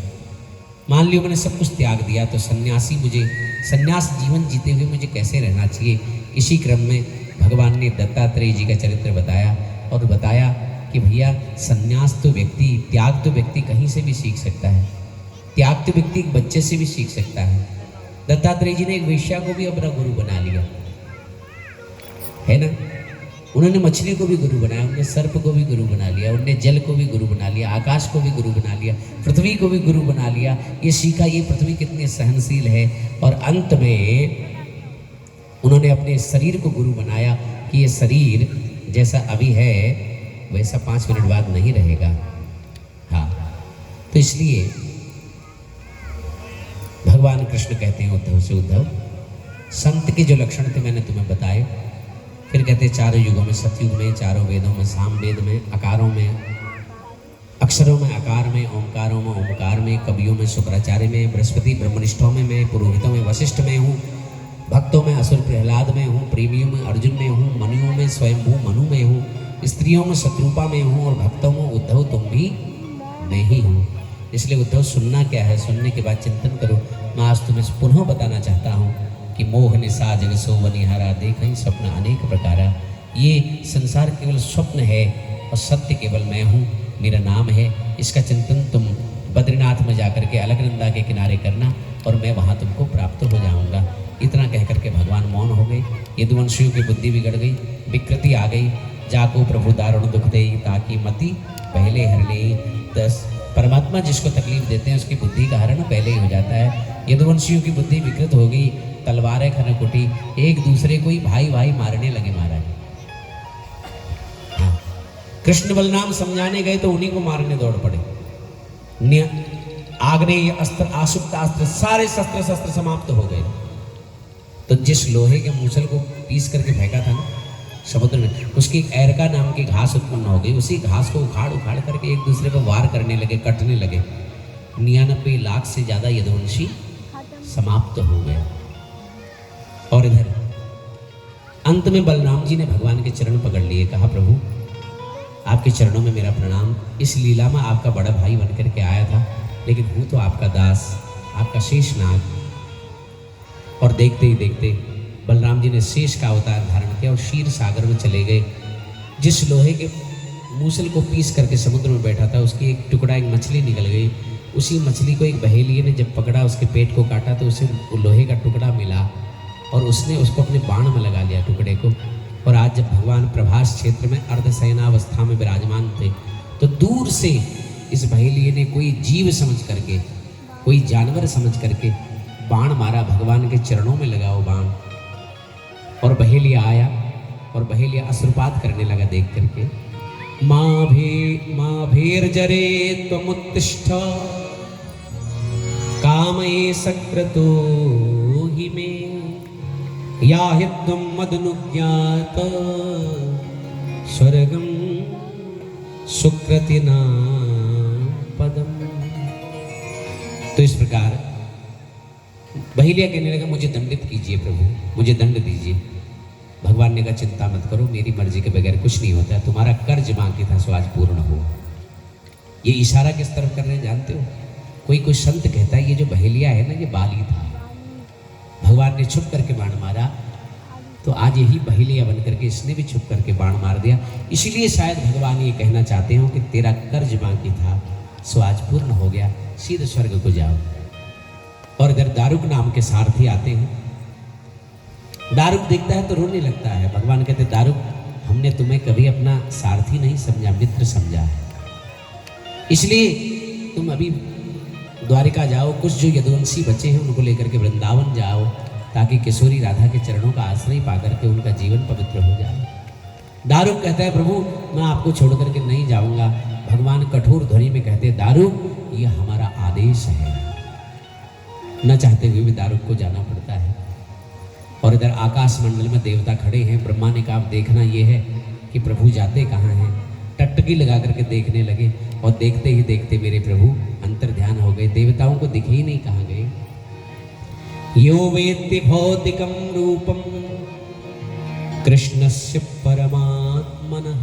मान लियो मैंने सब कुछ त्याग दिया तो सन्यासी मुझे सन्यास जीवन जीते हुए मुझे कैसे रहना चाहिए? इसी क्रम में भगवान ने दत्तात्रेय जी का चरित्र बताया और बताया कि भैया सन्यास तो व्यक्ति, त्याग तो व्यक्ति कहीं से भी सीख सकता है, त्याग तो व्यक्ति एक बच्चे से भी सीख सकता है। दत्तात्रेय जी ने एक वेश्या को भी अपना गुरु बना लिया है ना, उन्होंने मछली को भी गुरु बनाया, उन्होंने सर्प को भी गुरु बना लिया, उन्होंने जल को भी गुरु बना लिया, आकाश को भी गुरु बना लिया, पृथ्वी को भी गुरु बना लिया। ये सीखा ये पृथ्वी कितनी सहनशील है, और अंत में उन्होंने अपने शरीर को गुरु बनाया कि ये शरीर जैसा अभी है वैसा 5 मिनट बाद नहीं रहेगा। हाँ, तो इसलिए भगवान कृष्ण कहते हैं उद्धव से, उद्धव संत के जो लक्षण थे मैंने तुम्हें बताए। फिर कहते हैं चारों युगों में, सतयुग में, चारों वेदों में, सामवेद में, अकारों में, अक्षरों में आकार में, ओंकारों में ओंकार में, कवियों में शुक्राचार्य में, बृहस्पति ब्रह्मनिष्ठों में मैं, पुरोहितों में वशिष्ठ में हूँ, भक्तों में असुर प्रहलाद में हूँ, प्रेमियों में अर्जुन में हूँ, मनुओं में स्वयंभू मनु में हूँ, स्त्रियों में शत्रुपा में हूँ और भक्तों में उद्धव तुम भी मैं ही हूँ। इसलिए उद्धव सुनना क्या है, सुनने के बाद चिंतन करो। मैं आज तुम्हें पुनः बताना चाहता हूँ कि मोह निशा जग सो बनिहारा, देखई स्वप्न अनेक प्रकारा। ये संसार केवल स्वप्न है और सत्य केवल मैं हूँ, मेरा नाम है। इसका चिंतन तुम बद्रीनाथ में जाकर के अलकनंदा के किनारे करना और मैं वहाँ तुमको प्राप्त हो जाऊँगा। इतना कह करके भगवान मौन हो गए। यदुवंशियों की बुद्धि बिगड़ गई, विकृति आ गई। जाको प्रभु दारुण दुख दे ताकि मति पहले हर ले। दस परमात्मा जिसको तकलीफ देते हैं उसकी बुद्धि का हरण पहले ही हो जाता है। यदुवंशियों की बुद्धि विकृत हो गई, तलवारें खनकुटी, एक दूसरे को ही भाई भाई मारने लगे महाराज। हाँ। कृष्ण बलराम समझाने गए तो उन्हीं को मारने दौड़ पड़े। आग्नेय अस्त्र, आशुक्त अस्त्र, सारे शस्त्र शस्त्र समाप्त हो गए। तो जिस लोहे के मूसल को पीस करके फेंका था ना समुद्र में, उसकी एरका नाम की घास उत्पन्न हो गई। उसी घास को उखाड़ उखाड़ करके एक दूसरे पर वार करने लगे, कटने लगे। 99 लाख से ज्यादा यदुवंशी समाप्त हो गए। और इधर अंत में बलराम जी ने भगवान के चरण पकड़ लिए, कहा प्रभु आपके चरणों में मेरा प्रणाम। इस लीला में आपका बड़ा भाई बनकर के आया था, लेकिन हूँ तो आपका दास, आपका शेषनाग। और देखते ही देखते बलराम जी ने शेष का अवतार धारण किया और क्षीर सागर में चले गए। जिस लोहे के मूसल को पीस करके समुद्र में बैठा था उसकी एक टुकड़ा, एक मछली निकल गई। उसी मछली को एक बहेलिये ने जब पकड़ा, उसके पेट को काटा तो उसे लोहे का टुकड़ा मिला और उसने उसको अपने बाण में लगा लिया टुकड़े को। और आज जब भगवान प्रभास क्षेत्र में अर्धशयनावस्था में विराजमान थे तो दूर से इस बहेलिये ने कोई जीव समझ करके, कोई जानवर समझ करके बाण मारा। भगवान के चरणों में लगा वो बाण और बहेलिया आया और बहेलिया अश्रुपात करने लगा देख करके। माँ भेर जरे त्वमुत्तिष्ठ कामये सक्रतो हि मे याहि त्वं मदनुज्ञात स्वर्गं सुकृतिना पदम। तो इस प्रकार बहेलिया कहने लगा मुझे दंडित कीजिए प्रभु, मुझे दंड दीजिए। भगवान ने कहा चिंता मत करो, मेरी मर्जी के बगैर कुछ नहीं होता। तुम्हारा कर्ज बाकी था सो आज पूर्ण हो। ये इशारा किस तरफ कर रहे हैं जानते हो? कोई संत कहता है ये जो बहेलिया है ना ये बाली था, भगवान ने छुप करके बाण मारा तो आज यही बहेलिया बन करके इसने भी छुप करके बाण मार दिया। इसीलिए शायद भगवान ये कहना चाहते हो कि तेरा कर्ज बाकी था सो आज पूर्ण हो गया, सीधे स्वर्ग को जाओ। और इधर दारुक नाम के सारथी आते हैं। दारुक देखता है तो रोने लगता है। भगवान कहते दारुक हमने तुम्हें कभी अपना सारथी नहीं समझा, मित्र समझा है। इसलिए तुम अभी द्वारिका जाओ, कुछ जो यदुवंशी बचे हैं उनको लेकर के वृंदावन जाओ ताकि किशोरी राधा के चरणों का आश्रय पाकर के उनका जीवन पवित्र हो जाए। दारुक कहता है प्रभु मैं आपको छोड़ करके नहीं जाऊंगा। भगवान कठोर ध्वनि में कहते दारुक ये हमारा आदेश है। न चाहते हुए भी दारुक को जाना पड़ता है। और इधर आकाश मंडल में देवता खड़े हैं। ब्रह्मा ने कहा देखना ये है कि प्रभु जाते कहाँ हैं। टकटकी लगा करके देखने लगे और देखते ही देखते मेरे प्रभु अंतर ध्यान हो गए। देवताओं को दिखे ही नहीं कहाँ गए। यो वेत्ति भौतिकम रूपम कृष्णस्य परमात्मनः।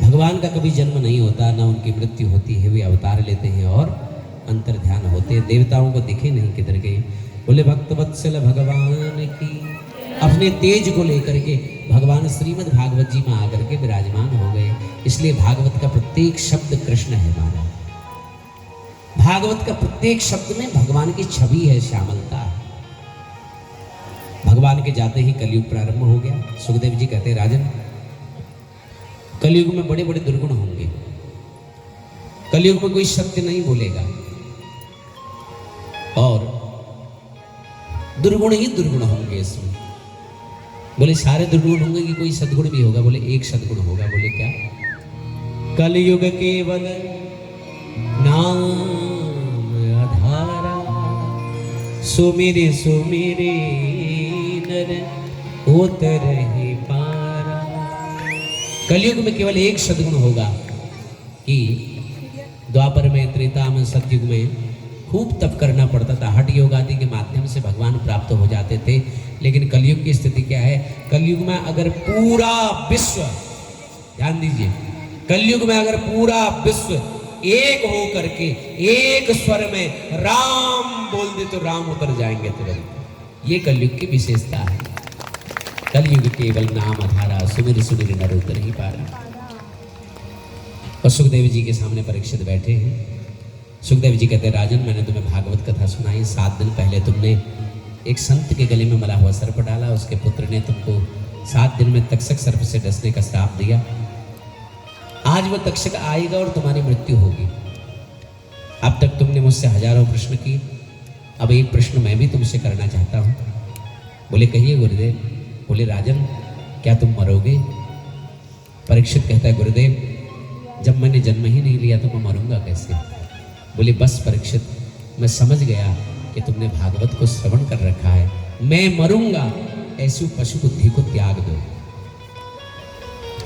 भगवान का कभी जन्म नहीं होता, ना उनकी मृत्यु होती है, वे अवतार लेते हैं और अंतर ध्यान होते हैं। देवताओं को दिखे नहीं किधर गए। बोले भक्तवत्सल भगवान की अपने तेज को लेकर के भगवान श्रीमद् भागवत जी में आकर के विराजमान हो गए। इसलिए भागवत का प्रत्येक शब्द कृष्ण है महाराज। भागवत का प्रत्येक शब्द में भगवान की छवि है, श्यामलता है। भगवान के जाते ही कलयुग प्रारंभ हो गया। सुखदेव जी कहते हैं राजन कलयुग में बड़े बड़े दुर्गुण होंगे। कलयुग में कोई सत्य नहीं बोलेगा और दुर्गुण ही दुर्गुण होंगे इसमें। बोले सारे दुर्गुण होंगे कि कोई सद्गुण भी होगा? बोले एक सद्गुण होगा। बोले क्या? कलयुग केवल नाम आधारा सुमिरे सुमिरे नर होत रहे पारा। कलयुग में केवल एक सद्गुण होगा कि द्वापर में, त्रेता में, सतयुग में खूब तप करना पड़ता था। हठ योग आदि के माध्यम से भगवान प्राप्त हो जाते थे। लेकिन कलयुग की स्थिति क्या है? कलयुग में अगर पूरा विश्व, ध्यान दीजिए, कलयुग में अगर पूरा विश्व एक हो करके एक स्वर में राम बोल दे तो राम उतर जाएंगे तुरंत। ये कलयुग की विशेषता है। कलयुग केवल नाम आधारा, सुमिर सुमिर नर उतर ही पारा। और सुखदेव जी के सामने परीक्षित बैठे हैं। सुखदेव जी कहते हैं, राजन, मैंने तुम्हें भागवत कथा सुनाई। 7 दिन पहले तुमने एक संत के गले में मला हुआ सर्प डाला, उसके पुत्र ने तुमको 7 दिन में तक्षक सर्प से डसने का श्राप दिया। आज वो तक्षक आएगा और तुम्हारी मृत्यु होगी। अब तक तुमने मुझसे हजारों प्रश्न किए, अब एक प्रश्न मैं भी तुमसे करना चाहता हूँ। बोले, कहिए गुरुदेव। बोले, राजन, क्या तुम मरोगे? परीक्षित कहता है, गुरुदेव, जब मैंने जन्म ही नहीं लिया तो मैं मरूंगा कैसे? बोले, बस परीक्षित, मैं समझ गया कि तुमने भागवत को श्रवण कर रखा है। मैं मरूंगा, ऐसी पशु बुद्धि को त्याग दो।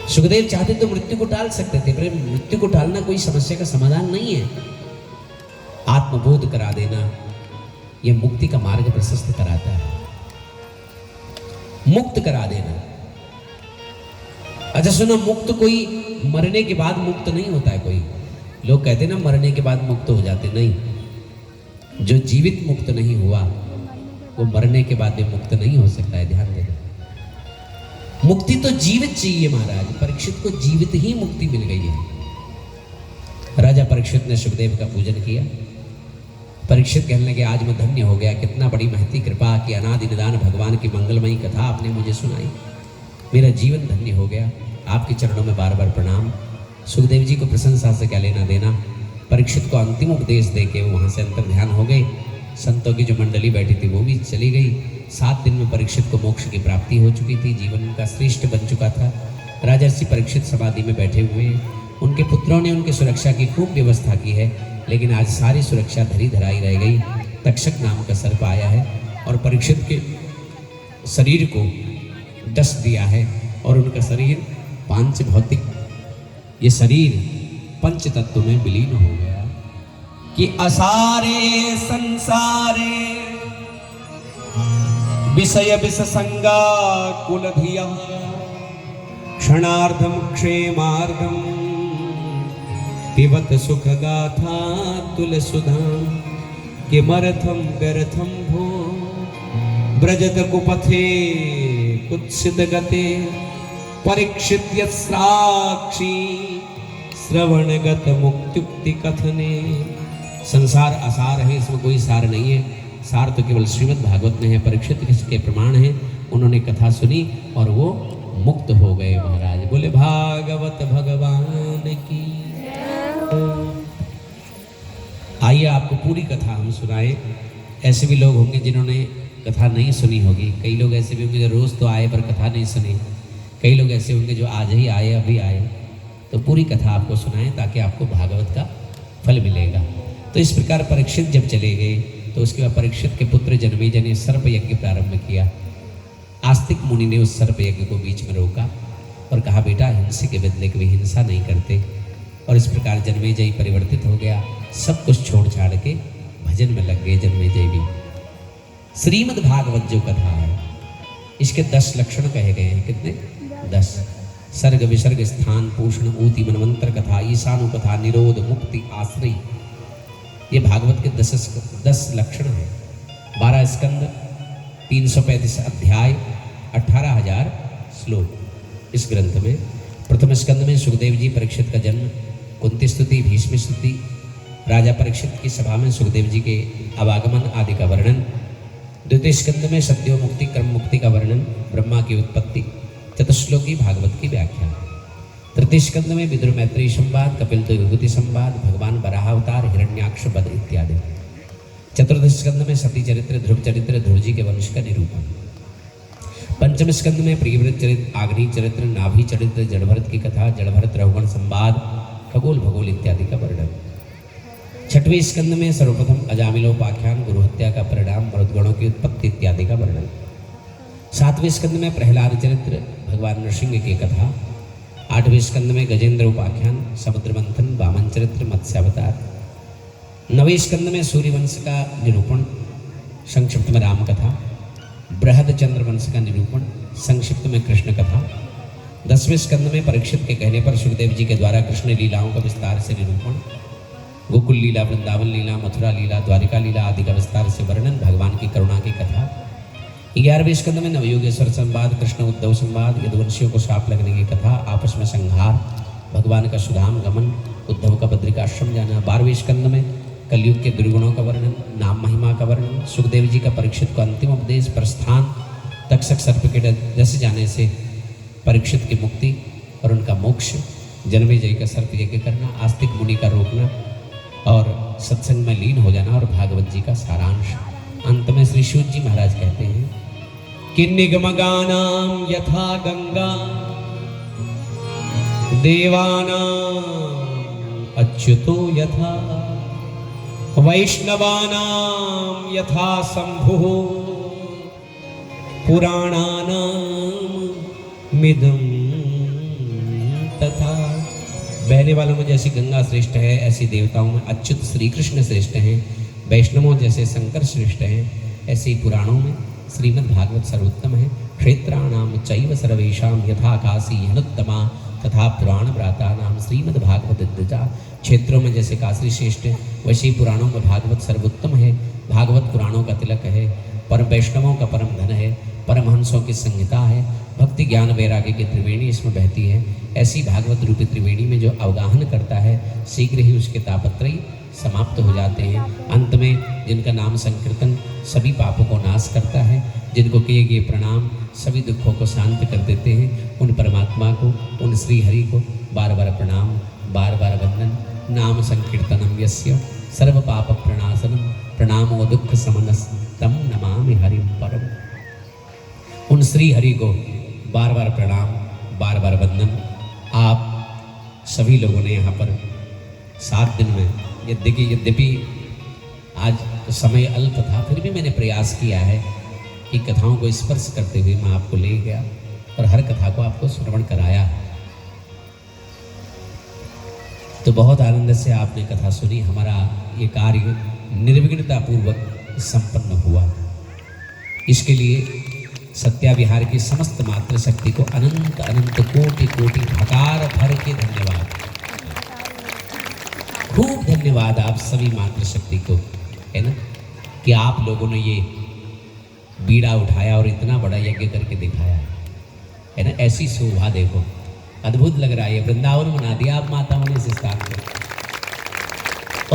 सुखदेव चाहते तो मृत्यु को टाल सकते थे, पर मृत्यु को टालना कोई समस्या का समाधान नहीं है। आत्मबोध करा देना यह मुक्ति का मार्ग प्रशस्त कराता है। मुक्त करा देना। अच्छा सुनो, मुक्त कोई मरने के बाद मुक्त नहीं होता है। कोई लोग कहते हैं ना मरने के बाद मुक्त हो जाते, नहीं। जो जीवित मुक्त नहीं हुआ वो मरने के बाद भी मुक्त नहीं हो सकता है। ध्यान देना, मुक्ति तो जीवित चाहिए महाराज। परीक्षित को जीवित ही मुक्ति मिल गई है। राजा परीक्षित ने सुखदेव का पूजन किया। परीक्षित कहने लगे, आज मैं धन्य हो गया, कितना बड़ी महती कृपा कि अनादि निदान भगवान की मंगलमयी कथा आपने मुझे सुनाई। मेरा जीवन धन्य हो गया। आपके चरणों में बार बार प्रणाम। सुखदेव जी को प्रशंसा से क्या लेना देना। परीक्षित को अंतिम उपदेश दे के वो वहाँ से अंतर ध्यान हो गए। संतों की जो मंडली बैठी थी वो भी चली गई। 7 दिन में परीक्षित को मोक्ष की प्राप्ति हो चुकी थी, जीवन उनका श्रेष्ठ बन चुका था। राजर्षि परीक्षित समाधि में बैठे हुए हैं। उनके पुत्रों ने उनकी सुरक्षा की खूब व्यवस्था की है, लेकिन आज सारी सुरक्षा धरी धराई रह गई। तक्षक नाम का सर्प आया है और परीक्षित के शरीर को डस दिया है और उनका शरीर पांच भौतिक, ये शरीर पंच तत्व में विलीन हो गया। कि असारे संसारे विषय विष संगा कुलधिया क्षणार्धम क्षेमार्धम पिबत सुख गाथा तुलसुधाम किमर्थम व्यर्थम भो ब्रजत कुपथे कुत्सित गते परीक्षित साक्षी श्रवणगत मुक्त्युक्ति कथने। संसार असार है, इसमें कोई सार नहीं है। सार तो केवल श्रीमद् भागवत में है। परीक्षित के प्रमाण है, उन्होंने कथा सुनी और वो मुक्त हो गए महाराज। बोले भागवत भगवान की। आइए आपको पूरी कथा हम सुनाए। ऐसे भी लोग होंगे जिन्होंने कथा नहीं सुनी होगी। कई लोग ऐसे भी होंगे जो रोज तो आए पर कथा नहीं सुनी। कई लोग ऐसे होंगे जो आज ही आए, अभी आए। तो पूरी कथा आपको सुनाएं ताकि आपको भागवत का फल मिलेगा। तो इस प्रकार परीक्षित जब चले गए तो उसके बाद परीक्षित के पुत्र जन्मेजय ने सर्प यज्ञ प्रारंभ किया। आस्तिक मुनि ने उस सर्प यज्ञ को बीच में रोका और कहा, बेटा हिंसे के बदले कभी हिंसा नहीं करते। और इस प्रकार जन्मेजय परिवर्तित हो गया। सब कुछ छोड़ छाड़ के भजन में लग गए जन्मेजय भी। श्रीमद् भागवत जो कथा है इसके 10 लक्षण कहे गए हैं। कितने? 10। सर्ग विसर्ग स्थान पोषण ऊति मनवंतर कथा ईशानु कथा निरोध मुक्ति आश्रय, ये भागवत के 10 लक्षण हैं। 12 स्कंद, 335 अध्याय, 18,000 श्लोक इस ग्रंथ में। प्रथम स्कंद में सुखदेव जी परीक्षित का जन्म, कुंती स्तुति, भीष्म स्तुति, राजा परीक्षित की सभा में सुखदेव जी के आवागमन आदि का वर्णन। द्वितीय स्कंद में सत्यो मुक्ति कर्म मुक्ति का वर्णन, ब्रह्मा की उत्पत्ति, चतुश्लोकी भागवत की व्याख्या। तृतीय स्कंद में विदुर मैत्रेयी संवाद, कपिल तो विभूति संवाद, भगवान वराहावतार, हिरण्याक्ष वध इत्यादि। चतुर्थ स्कंद में सती चरित्र, ध्रुव चरित्र, ध्रुव जी के वंश का निरूपण। पंचम स्कंद में प्रियव्रत चरित्र, आग्नि चरित्र, नाभि चरित्र, जड़भरत की कथा, जड़भरत रघुगण संवाद, खगोल भगोल इत्यादि का वर्णन। छठवें स्कंद में सर्वप्रथम अजामिलोपाख्यान, गुरु हत्या का परिणाम, मरुदगणों की उत्पत्ति इत्यादि का वर्णन। सातवें स्कंद में प्रहलाद चरित्र, भगवान नृसिंह की कथा। 8वें स्कंद में गजेंद्र उपाख्यान, समुद्र मंथन, वामन चरित्र, मत्स्यावतार। 9वें स्कंद में सूर्यवंश का निरूपण, संक्षिप्त में राम कथा। बृहद चंद्र वंश का निरूपण, संक्षिप्त में कृष्ण कथा। 10वें स्कंद में परीक्षित के कहने पर सुखदेव जी के द्वारा कृष्ण लीलाओं का विस्तार से निरूपण, गोकुल लीला, वृंदावन लीला, मथुरा लीला, द्वारिका लीला आदि का विस्तार से वर्णन, भगवान की करुणा की कथा। 11वें स्कंद में नवयोगेश्वर संवाद, कृष्ण उद्धव संवाद, यदुवंशियों को शाप लगने की कथा, आपस में संहार, भगवान का सुधाम गमन, उद्धव का बद्रिकाश्रम जाना। 12वें स्कंद में कलयुग के दुर्गुणों का वर्णन, नाम महिमा का वर्णन, सुखदेव जी का परीक्षित को अंतिम उपदेश, प्रस्थान, तक्षक सर्प के डस जाने से परीक्षित की मुक्ति और उनका मोक्ष, जन्मेजय का सर्प यज्ञ करना, आस्तिक मुनि का रोकना और सत्संग में लीन हो जाना और भागवत जी का सारांश। अंत में श्री सूत जी महाराज कहते हैं कि निगमगानाम यथा गंगा देवानाम अच्युतो यथा वैष्णवानाम यथा शंभुः पुराणानाम मिदं तथा। बहने वालों में जैसी गंगा श्रेष्ठ है, ऐसी देवताओं में अच्युत श्री कृष्ण श्रेष्ठ हैं। वैष्णवों जैसे शंकर श्रेष्ठ हैं, ऐसे ही पुराणों में श्रीमद् भागवत सर्वोत्तम है। क्षेत्राणाम चैव सर्वेषां यथा काशी हनुत्तमा तथा पुराण व्राता नाम श्रीमद् भागवत द्विजा। क्षेत्रों में जैसे काशी श्रेष्ठ है, वैसे ही पुराणों में भागवत सर्वोत्तम है। भागवत पुराणों का तिलक है, परम वैष्णवों का परम धन है, परमहंसों की संहिता है, भक्ति ज्ञान वैराग्य की त्रिवेणी इसमें बहती है। ऐसी भागवत रूपी त्रिवेणी में जो अवगाहन करता है, शीघ्र ही उसके तापत्रयी समाप्त हो जाते हैं। अंत में जिनका नाम संकीर्तन सभी पापों को नाश करता है, जिनको किए गए प्रणाम सभी दुखों को शांत कर देते हैं, उन परमात्मा को, उन श्री हरि को बार बार प्रणाम, बार बार वंदन। नाम संकीर्तनम यस्य सर्व पाप प्रणाशनम प्रणामो दुख समनस तम नमामि हरिम परम। उन श्री हरि को बार बार प्रणाम, बार बार वंदन। आप सभी लोगों ने यहाँ पर 7 दिन में यद्यपि आज समय अल्प था, फिर भी मैंने प्रयास किया है कि कथाओं को स्पर्श करते हुए मैं आपको ले गया और हर कथा को आपको श्रवण कराया। तो बहुत आनंद से आपने कथा सुनी। हमारा ये कार्य निर्विघ्नता पूर्वक संपन्न हुआ। इसके लिए सत्याविहार की समस्त मात्र शक्ति को अनंत अनंत कोटि कोटि भकार भर के धन्यवाद, खूब धन्यवाद आप सभी मात्र शक्ति को, है ना, कि आप लोगों ने ये बीड़ा उठाया और इतना बड़ा यज्ञ करके दिखाया, है ना। ऐसी शोभा देखो, अद्भुत लग रहा है। वृंदावन बना दिया आप माताओं ने इस स्थान को।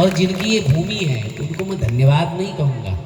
और जिनकी ये भूमि है उनको मैं धन्यवाद नहीं कहूँगा,